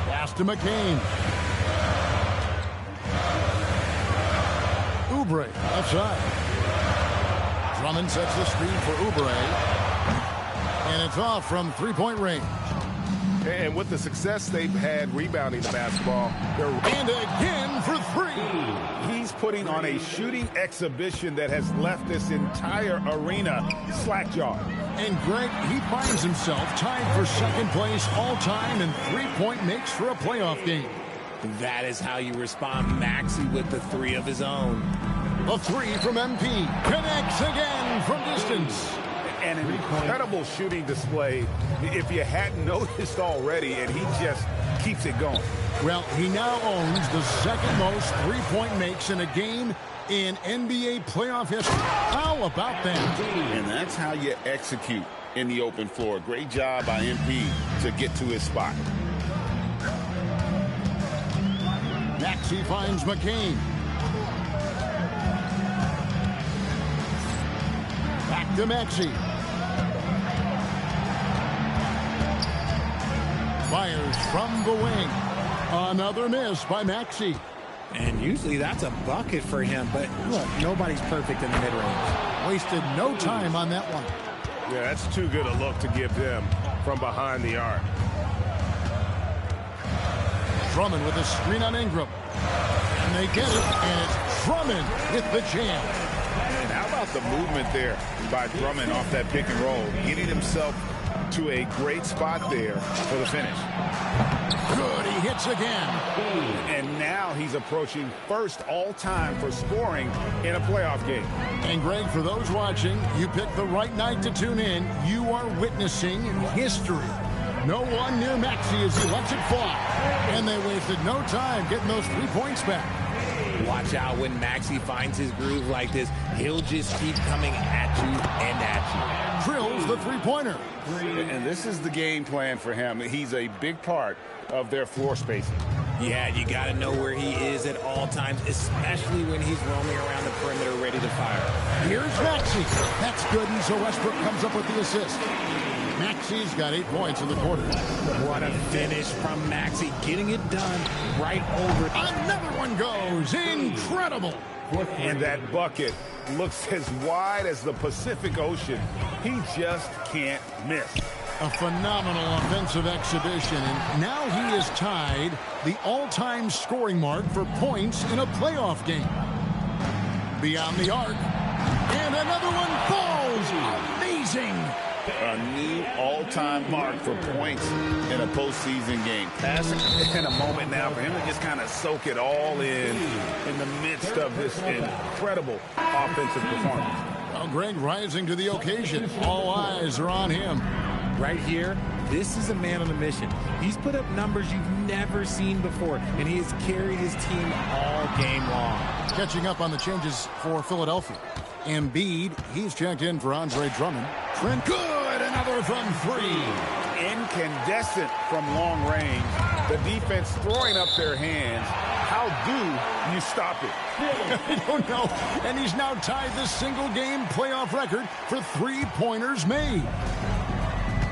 Pass to McCain. Oubre left side. Drummond sets the screen for Oubre. And it's off from 3-point range. And with the success they've had rebounding the basketball, and again for 3. He's putting on a shooting exhibition that has left this entire arena slack-jawed. And Greg, he finds himself tied for 2nd place all-time in 3-point makes for a playoff game. That is how you respond. Maxey with the 3 of his own. A 3 from MP. Connects again from distance. An incredible shooting display, if you hadn't noticed already, and he just keeps it going. Well, he now owns the 2nd most three-point makes in a game in NBA playoff history. How about that? And that's how you execute in the open floor. Great job by MP to get to his spot. Maxey finds McCain. Back to Maxey. Fires from the wing. Another miss by Maxey. And usually that's a bucket for him, but look, nobody's perfect in the mid-range. Wasted no time on that one. Yeah, that's too good a look to give them from behind the arc. Drummond with a screen on Ingram. And they get it, and it's Drummond with the jam. And how about the movement there by Drummond off that pick and roll, getting himself to a great spot there for the finish. Good, he hits again. And now he's approaching 1st all-time for scoring in a playoff game. And Greg, for those watching, you picked the right night to tune in. You are witnessing history. No one near Maxey as he lets it fly. And they wasted no time getting those 3 points back. Watch out when Maxey finds his groove like this. He'll just keep coming at you and at you. Drills the 3-pointer. And this is the game plan for him. He's a big part of their floor spacing. Yeah, you got to know where he is at all times, especially when he's roaming around the perimeter ready to fire. Here's Maxey. That's good, and so Westbrook comes up with the assist. Maxey's got 8 points in the quarter. What a finish from Maxey, getting it done right over. Another one goes. Incredible. And that bucket looks as wide as the Pacific Ocean. He just can't miss. A phenomenal offensive exhibition, and now he has tied the all-time scoring mark for points in a playoff game. Beyond the arc, and another one falls. Amazing. A new all-time mark for points in a postseason game. Passing in a moment now for him to just kind of soak it all in the midst of this incredible offensive performance. Well, Greg rising to the occasion. All eyes are on him. Right here, this is a man on a mission. He's put up numbers you've never seen before, and he has carried his team all game long. Catching up on the changes for Philadelphia. Embiid, he's checked in for Andre Drummond. Trent, good, another from 3. In incandescent from long range. The defense throwing up their hands. How do you stop it? I don't know. And he's now tied the single-game playoff record for three-pointers made.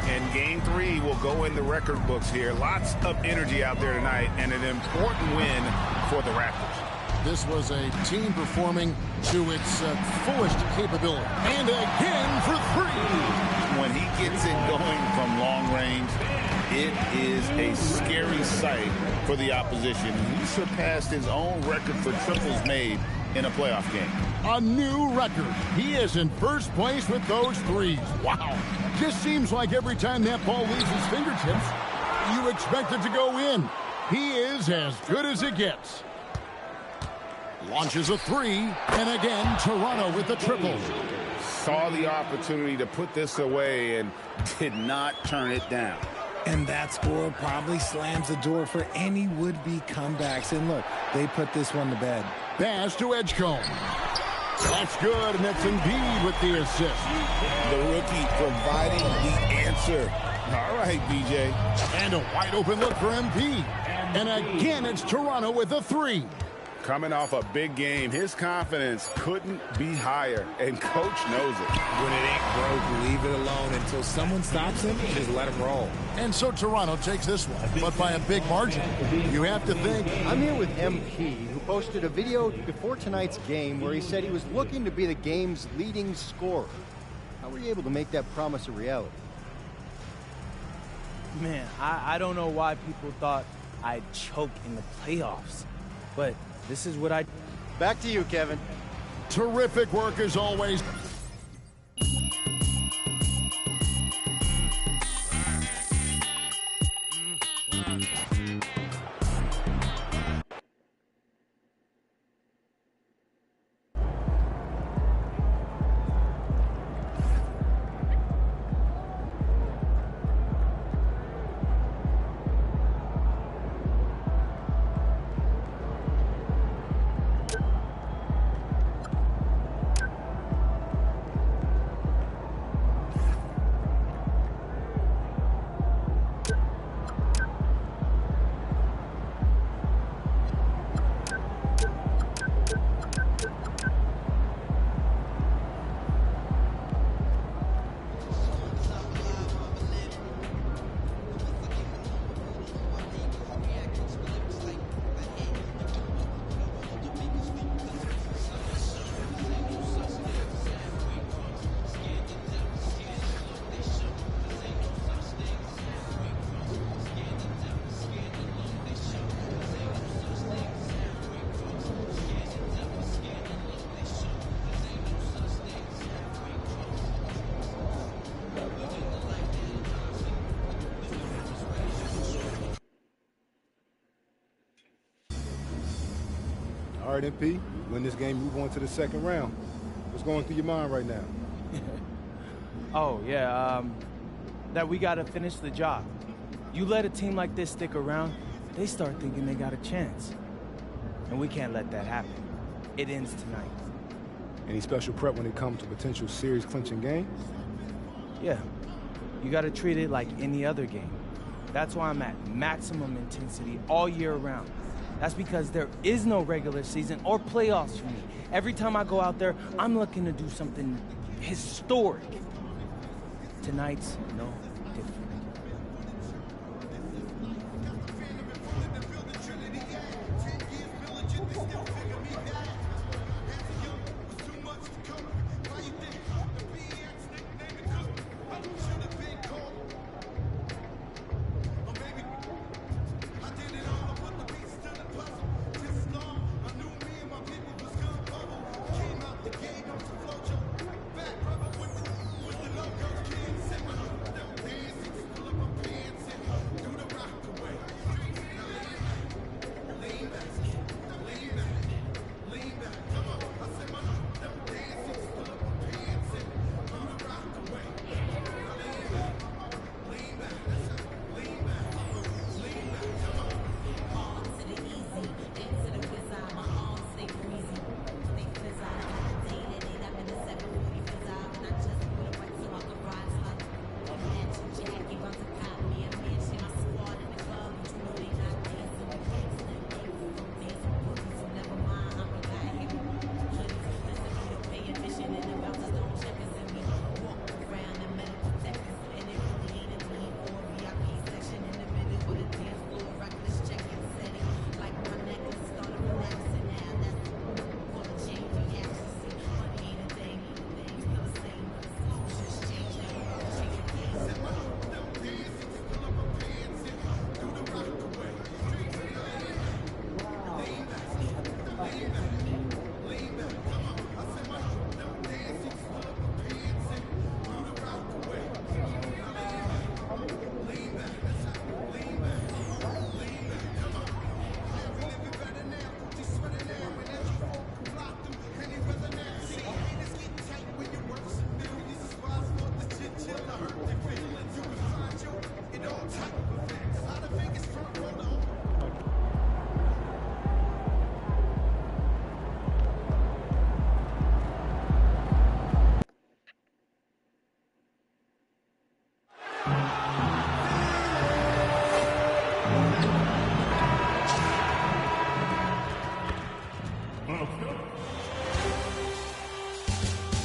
And game 3 will go in the record books here. Lots of energy out there tonight, and an important win for the Raptors. This was a team performing to its fullest capability. And again for three. When he gets it going from long range, it is a scary sight for the opposition. He surpassed his own record for triples made in a playoff game. A new record. He is in first place with those threes. Wow. Just seems like every time that ball leaves his fingertips, you expect it to go in. He is as good as it gets. Launches a three, and again, Toronto with the triple. Saw the opportunity to put this away and did not turn it down. And that score probably slams the door for any would-be comebacks. And look, they put this one to bed. Pass to Edgecombe. That's good, and that's Embiid with the assist. The rookie providing the answer. All right, BJ. And a wide-open look for MP. And again, it's Toronto with a three. Coming off a big game, his confidence couldn't be higher, and Coach knows it. When it ain't broke, leave it alone until someone stops him. Just let him roll. And so Toronto takes this one, but by a big margin. You have to think. I'm here with MP, who posted a video before tonight's game where he said he was looking to be the game's leading scorer. How were you able to make that promise a reality? Man, I don't know why people thought I'd choke in the playoffs, but this is what I... Back to you, Kevin. Terrific work as always. All right, MP, win this game, move on to the second round. What's going through your mind right now? Oh, yeah, that we got to finish the job. You let a team like this stick around, they start thinking they got a chance. And we can't let that happen. It ends tonight. Any special prep when it comes to potential series-clinching games? Yeah, you got to treat it like any other game. That's why I'm at maximum intensity all year round. That's because there is no regular season or playoffs for me. Every time I go out there, I'm looking to do something historic. Tonight's no different.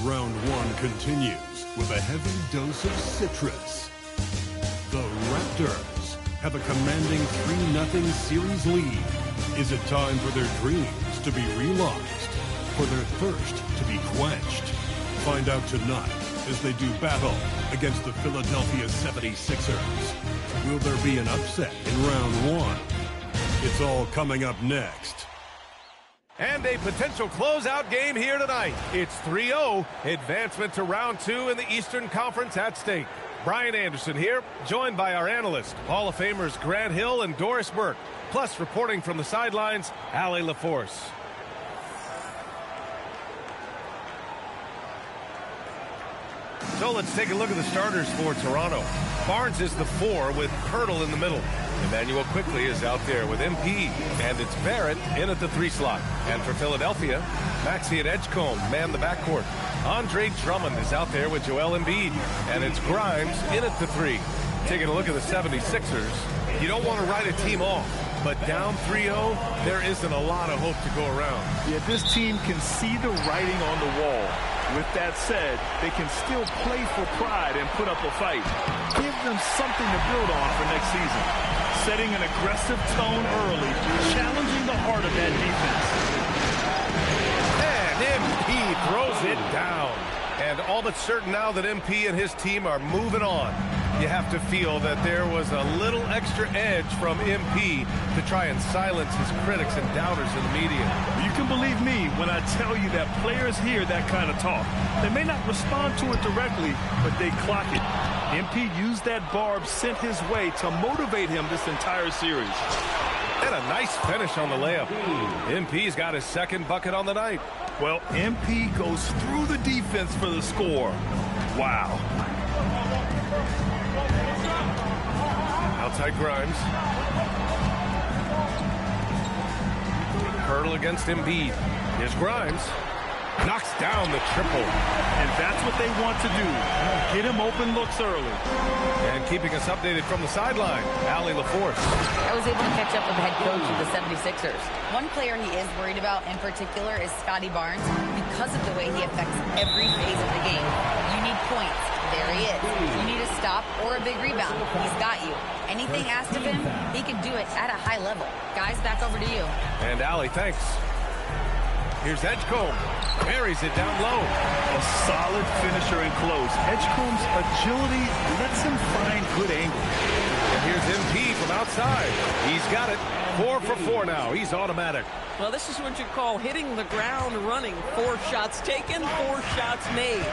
round one continues with a heavy dose of citrus. The Raptors have a commanding 3-0 series lead. Is it time for their dreams to be realized? For their thirst to be quenched? Find out tonight as they do battle against the Philadelphia 76ers. Will there be an upset in round one? It's all coming up next. And a potential closeout game here tonight. It's 3-0, advancement to round two in the Eastern Conference at stake. Brian Anderson here, joined by our analysts, Hall of Famers Grant Hill and Doris Burke, plus reporting from the sidelines, Allie LaForce. So let's take a look at the starters for Toronto. Barnes is the 4 with Pirtle in the middle. Emmanuel Quickley is out there with MP, and it's Barrett in at the 3 slot. And for Philadelphia, Maxey and Edgecombe man the backcourt. Andre Drummond is out there with Joel Embiid, and it's Grimes in at the 3. Taking a look at the 76ers, you don't want to write a team off, but down 3-0, there isn't a lot of hope to go around. Yeah, this team can see the writing on the wall. With that said, they can still play for pride and put up a fight. Give them something to build on for next season. Setting an aggressive tone early, challenging the heart of that defense. And MP throws it down. And all but certain now that MP and his team are moving on. You have to feel that there was a little extra edge from MP to try and silence his critics and doubters in the media. You can believe me when I tell you that players hear that kind of talk. They may not respond to it directly, but they clock it. MP used that barb sent his way to motivate him this entire series. And a nice finish on the layup. MP's got his second bucket on the night. Well, MP goes through the defense for the score. Wow. Outside Grimes. Pirtle against Embiid. Here's Grimes. Knocks down the triple. And that's what they want to do. Get him open looks early. And keeping us updated from the sideline, Allie LaForce. I was able to catch up with the head coach of the 76ers. One player he is worried about in particular is Scotty Barnes because of the way he affects every phase of the game. You need points. There he is. You need a stop or a big rebound. He's got you. Anything asked of him, he can do it at a high level. Guys, back over to you. And Allie, thanks. Here's Edgecombe. Buries it down low. A solid finisher in close. Edgecombe's agility lets him find good angles. And here's MP from outside. He's got it. 4 for 4 now. He's automatic. Well, this is what you call hitting the ground running. 4 shots taken, 4 shots made.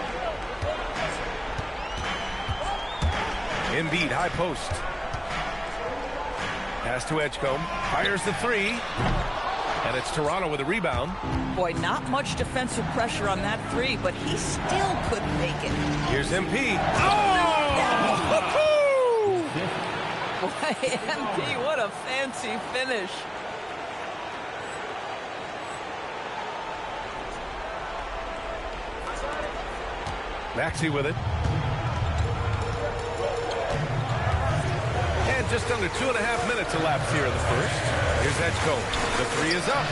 Embiid, high post. Pass to Edgecombe. Fires the 3. And it's Toronto with a rebound. Boy, not much defensive pressure on that 3, but he still couldn't make it. Here's MP. Oh! Boy, MP, what a fancy finish. Maxey with it. And just under 2.5 minutes elapsed here in the first. Here's Edgecombe. The 3 is up.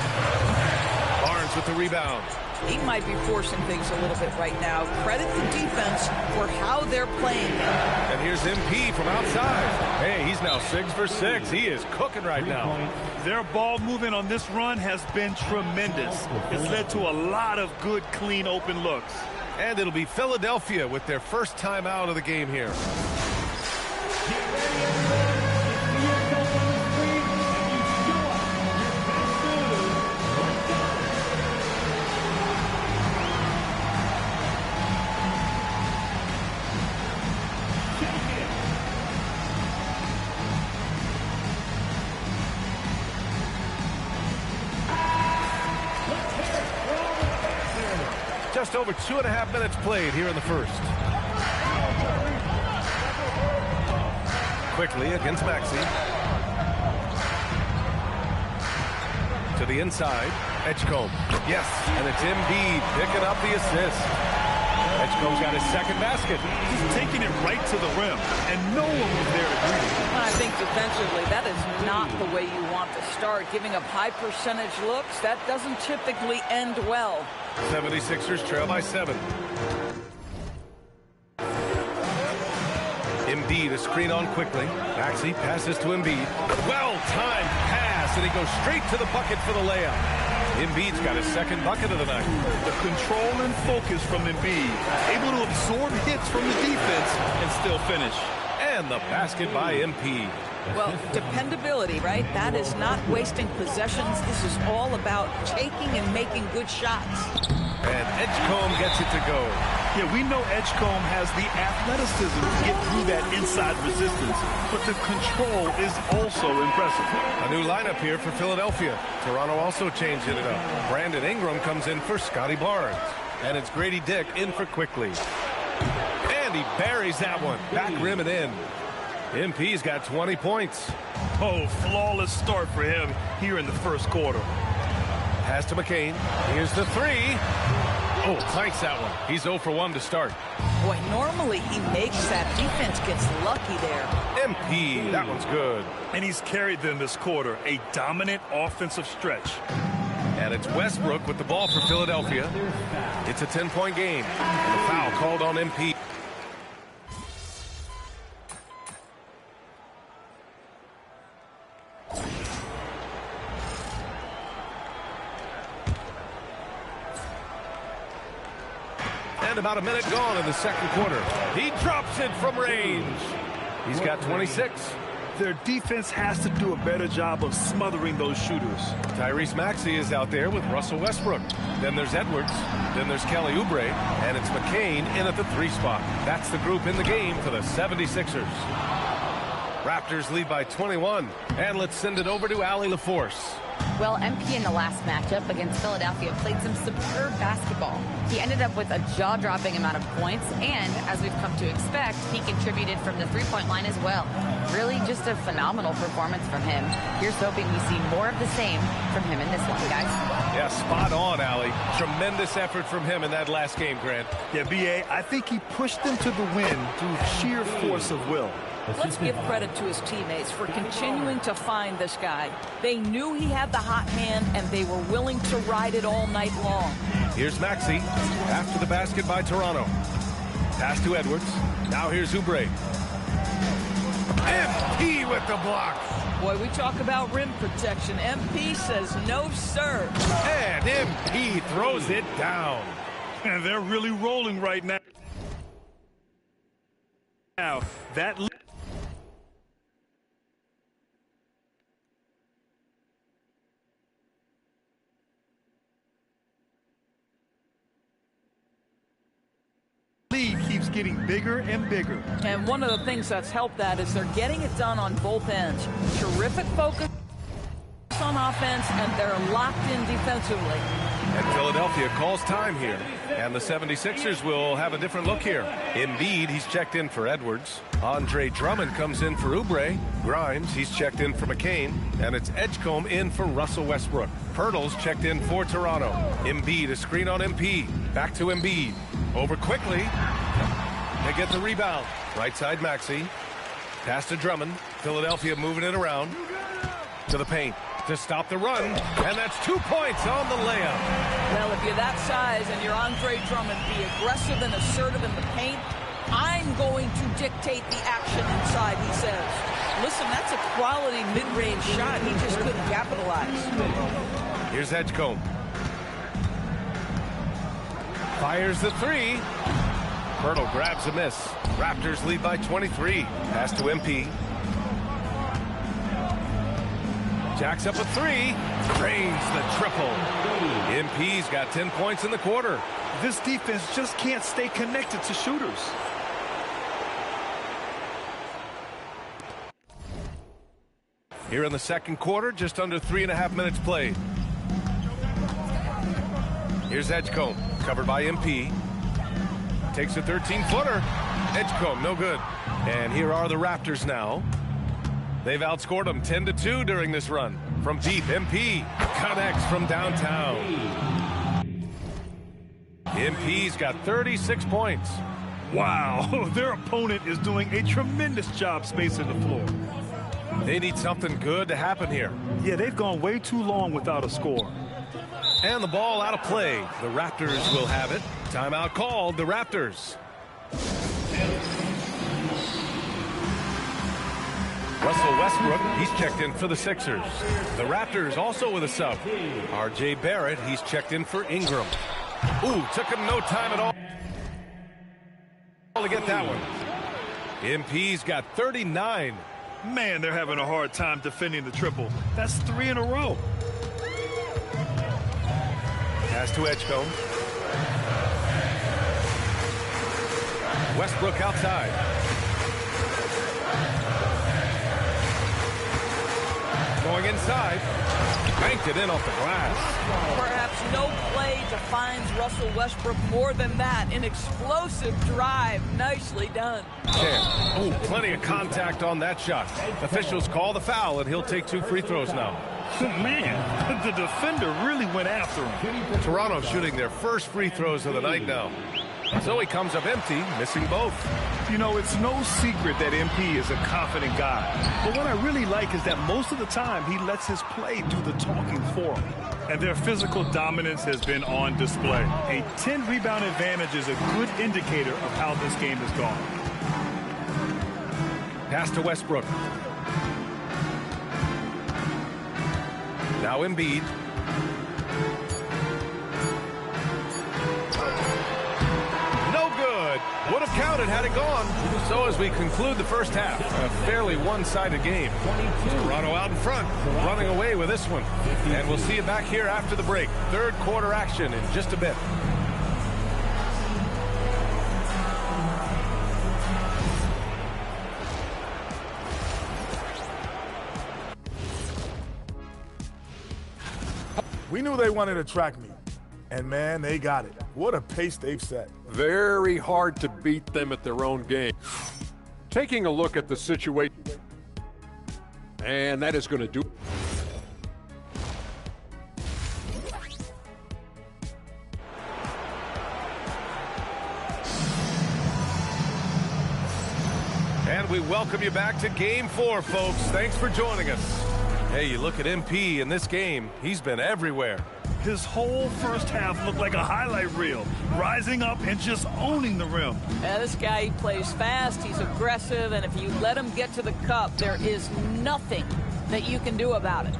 Barnes with the rebound. He might be forcing things a little bit right now. Credit the defense for how they're playing. And here's MP from outside. Hey, he's now 6 for 6. He is cooking right now. Their ball movement on this run has been tremendous. It's led to a lot of good, clean, open looks. And it'll be Philadelphia with their first time out of the game here. Just over 2.5 minutes played here in the first. Quickly against Maxey. To the inside. Edgecombe. Yes, and it's Embiid picking up the assist. Edgecombe's got his second basket. He's taking it right to the rim, and no one was there to greet him. I think defensively, that is not the way you want to start. Giving up high percentage looks, that doesn't typically end well. 76ers trail by 7. Embiid, a screen on quickly. Maxey passes to Embiid. Well-timed pass, and he goes straight to the bucket for the layup. Embiid's got his second bucket of the night. The control and focus from Embiid, able to absorb hits from the defense and still finish. And the basket by MP. Well, dependability, right? That is not wasting possessions. This is all about taking and making good shots. And Edgecombe gets it to go. Yeah, we know Edgecombe has the athleticism to get through that inside resistance, but the control is also impressive. A new lineup here for Philadelphia. Toronto also changing it up. Brandon Ingram comes in for Scotty Barnes. And it's Grady Dick in for Quickly. And he buries that one. Back rim and in. MP's got 20 points. Oh, flawless start for him here in the first quarter. Pass to McCain. Here's the three. Oh, clanks that one. He's 0 for 1 to start. Boy, normally he makes that. Defense gets lucky there. MP, that one's good. And he's carried them this quarter. A dominant offensive stretch. And it's Westbrook with the ball for Philadelphia. It's a 10-point game. And a foul called on MP. And about a minute gone in the second quarter. He drops it from range. He's got 26. Their defense has to do a better job of smothering those shooters. Tyrese Maxey is out there with Russell Westbrook. Then there's Edwards. Then there's Kelly Oubre. And it's McCain in at the 3 spot. That's the group in the game for the 76ers. Raptors lead by 21. And let's send it over to Allie LaForce. Well, MP in the last matchup against Philadelphia played some superb basketball. He ended up with a jaw-dropping amount of points, and as we've come to expect, he contributed from the three-point line as well. Really just a phenomenal performance from him. Here's hoping we see more of the same from him in this one, guys. Yeah, spot on, Allie. Tremendous effort from him in that last game, Grant. Yeah, B.A., I think he pushed them to the win through sheer force of will. Let's give credit to his teammates for continuing to find this guy. They knew he had the hot hand, and they were willing to ride it all night long. Here's Maxey after the basket by Toronto. Pass to Edwards. Now here's Oubre. MP with the block. Boy, we talk about rim protection. MP says no, sir. And MP throws it down. And they're really rolling right now. Now, that lead keeps getting bigger and bigger. And one of the things that's helped that is they're getting it done on both ends. Terrific focus on offense, and they're locked in defensively. And Philadelphia calls time here. And the 76ers will have a different look here. Embiid, he's checked in for Edwards. Andre Drummond comes in for Oubre. Grimes, he's checked in for McCain. And it's Edgecombe in for Russell Westbrook. Pirtle's checked in for Toronto. Embiid, a screen on MP. Back to Embiid. Over quickly. They get the rebound. Right side Maxey. Pass to Drummond. Philadelphia moving it around. To the paint. To stop the run, and that's 2 points on the layup. Well, if you're that size and you're Andre Drummond, be aggressive and assertive in the paint. I'm going to dictate the action inside, he says. Listen, that's a quality mid-range shot. He just couldn't capitalize. Here's Edgecombe. Fires the three. Pirtle grabs a miss. Raptors lead by 23. Pass to MP. Jacks up a three, drains the triple. MP's got 10 points in the quarter. This defense just can't stay connected to shooters. Here in the second quarter, just under 3.5 minutes played. Here's Edgecombe, covered by MP. Takes a 13-footer. Edgecombe, no good. And here are the Raptors now. They've outscored them 10-2 during this run. From deep, MP connects from downtown. MP's got 36 points. Wow, their opponent is doing a tremendous job spacing the floor. They need something good to happen here. Yeah, they've gone way too long without a score. And the ball out of play. The Raptors will have it. Timeout called, the Raptors. Russell Westbrook, he's checked in for the Sixers. The Raptors also with a sub. R.J. Barrett, he's checked in for Ingram. Ooh, took him no time at all to get that one. MP's got 39. Man, they're having a hard time defending the triple. That's 3 in a row. Pass to Edgecombe. Westbrook outside. Going inside. Banked it in off the glass. Perhaps no play defines Russell Westbrook more than that. An explosive drive. Nicely done. Oh, plenty of contact on that shot. Officials call the foul, and he'll take 2 free throws now. Man, the defender really went after him. Toronto shooting their first free throws of the night now. So he comes up empty, missing both. You know, it's no secret that MP is a confident guy. But what I really like is that most of the time he lets his play do the talking for him. And their physical dominance has been on display. A 10-rebound advantage is a good indicator of how this game has gone. Pass to Westbrook. Now Embiid. No good. Would have counted had it gone. So as we conclude the first half, a fairly one-sided game. Toronto out in front, running away with this one. And we'll see you back here after the break. Third quarter action in just a bit. We knew they wanted a track meet, and man, they got it. What a pace they've set. Very hard to beat them at their own game. Taking a look at the situation, and that is going to do. And we welcome you back to Game 4, folks. Thanks for joining us. Hey, you look at MP in this game, he's been everywhere. His whole first half looked like a highlight reel, rising up and just owning the rim. Yeah, this guy, he plays fast, he's aggressive, and if you let him get to the cup, there is nothing that you can do about it.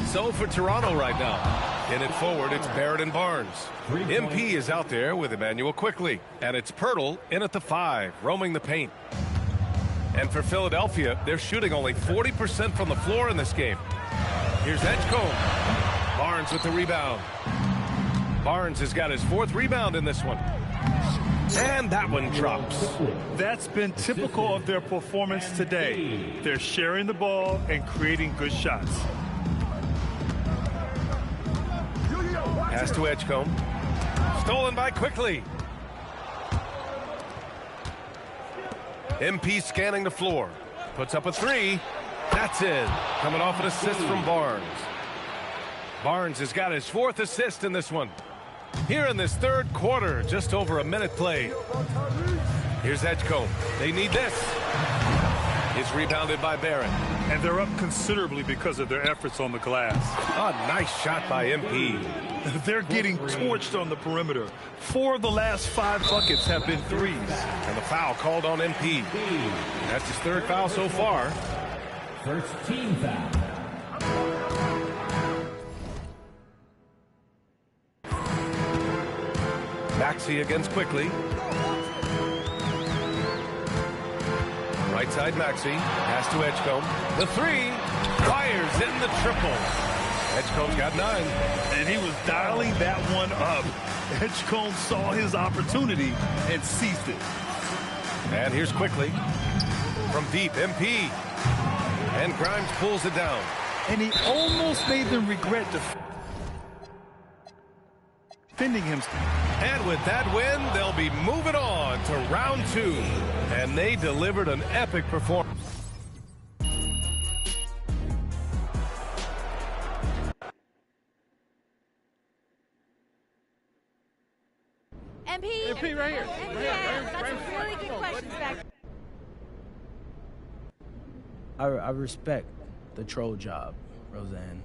So for Toronto right now, in it forward, it's Barrett and Barnes. MP is out there with Emmanuel Quickley, and it's Pirtle in at the 5, roaming the paint. And for Philadelphia, they're shooting only 40% from the floor in this game. Here's Edgecombe. Barnes with the rebound. Barnes has got his 4th rebound in this one. And that one drops. That's been typical of their performance today. They're sharing the ball and creating good shots. Pass to Edgecombe. Stolen by Quickley. MP scanning the floor. Puts up a 3. That's in. Coming off an assist from Barnes. Barnes has got his 4th assist in this one. Here in this third quarter, just over a minute played. Here's Edgecombe. They need this. It's rebounded by Barrett. And they're up considerably because of their efforts on the glass. A nice shot by MP. They're getting torched on the perimeter. 4 of the last 5 buckets have been threes. And the foul called on MP. That's his 3rd foul so far. First team foul. Maxey against Quickley. Right side Maxey. Pass to Edgecombe. The 3. Fires in the triple. Edgecombe's got 9. And he was dialing that one up. Edgecombe saw his opportunity and seized it. And here's Quickley. From deep, MP. And Grimes pulls it down. And he almost made them regret defending him. And with that win, they'll be moving on to round 2. And they delivered an epic performance. right here. Got some really good questions back. I respect the troll job, Roseanne.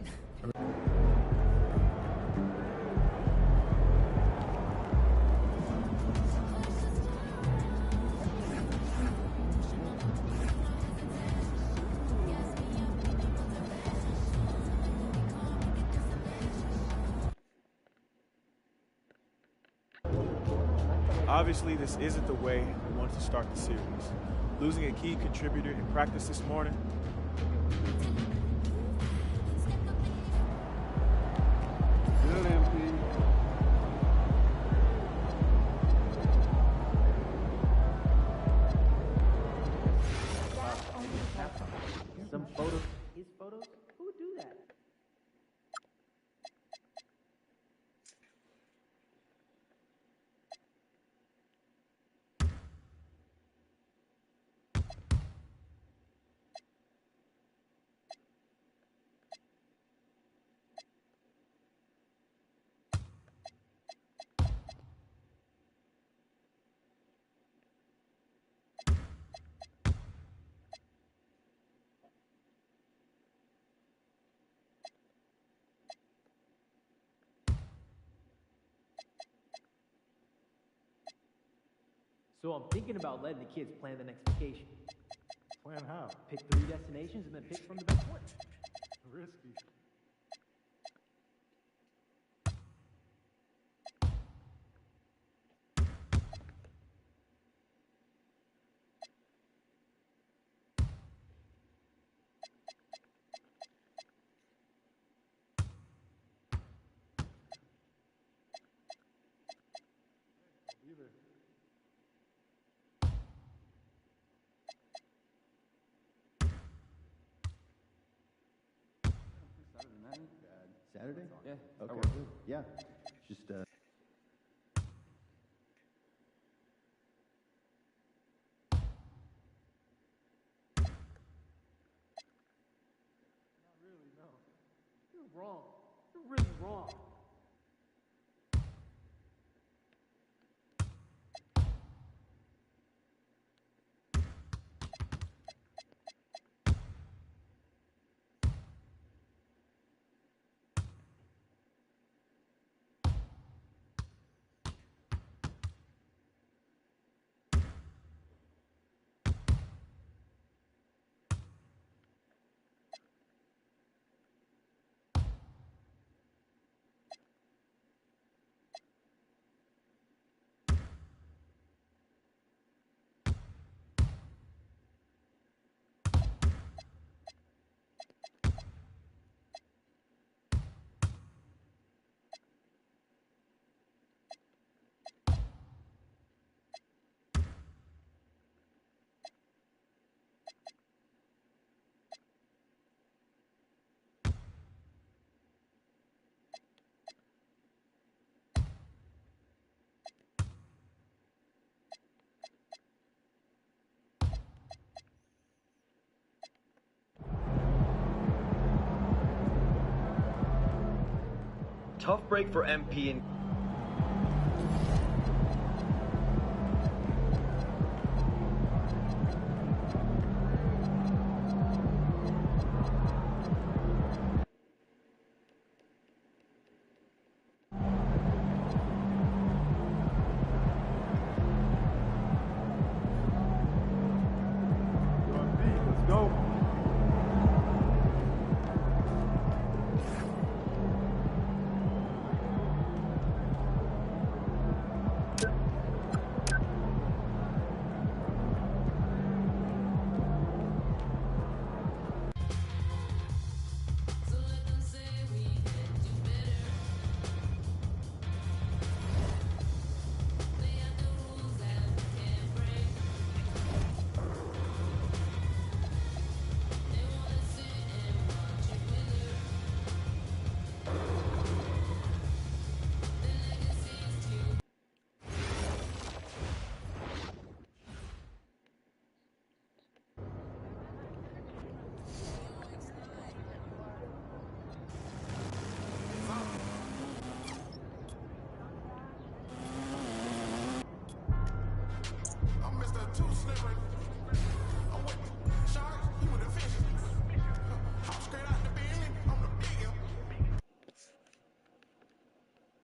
Obviously, this isn't the way we wanted to start the series. Losing a key contributor in practice this morning. Good, MP. Some photos. His photos? Who would do that? So I'm thinking about letting the kids plan the next vacation. Plan how? Pick 3 destinations and then pick from the best one. Risky. Either. Saturday? Yeah. Okay. Yeah. Just Not really, no. You're wrong. You're really wrong. Tough break for MP and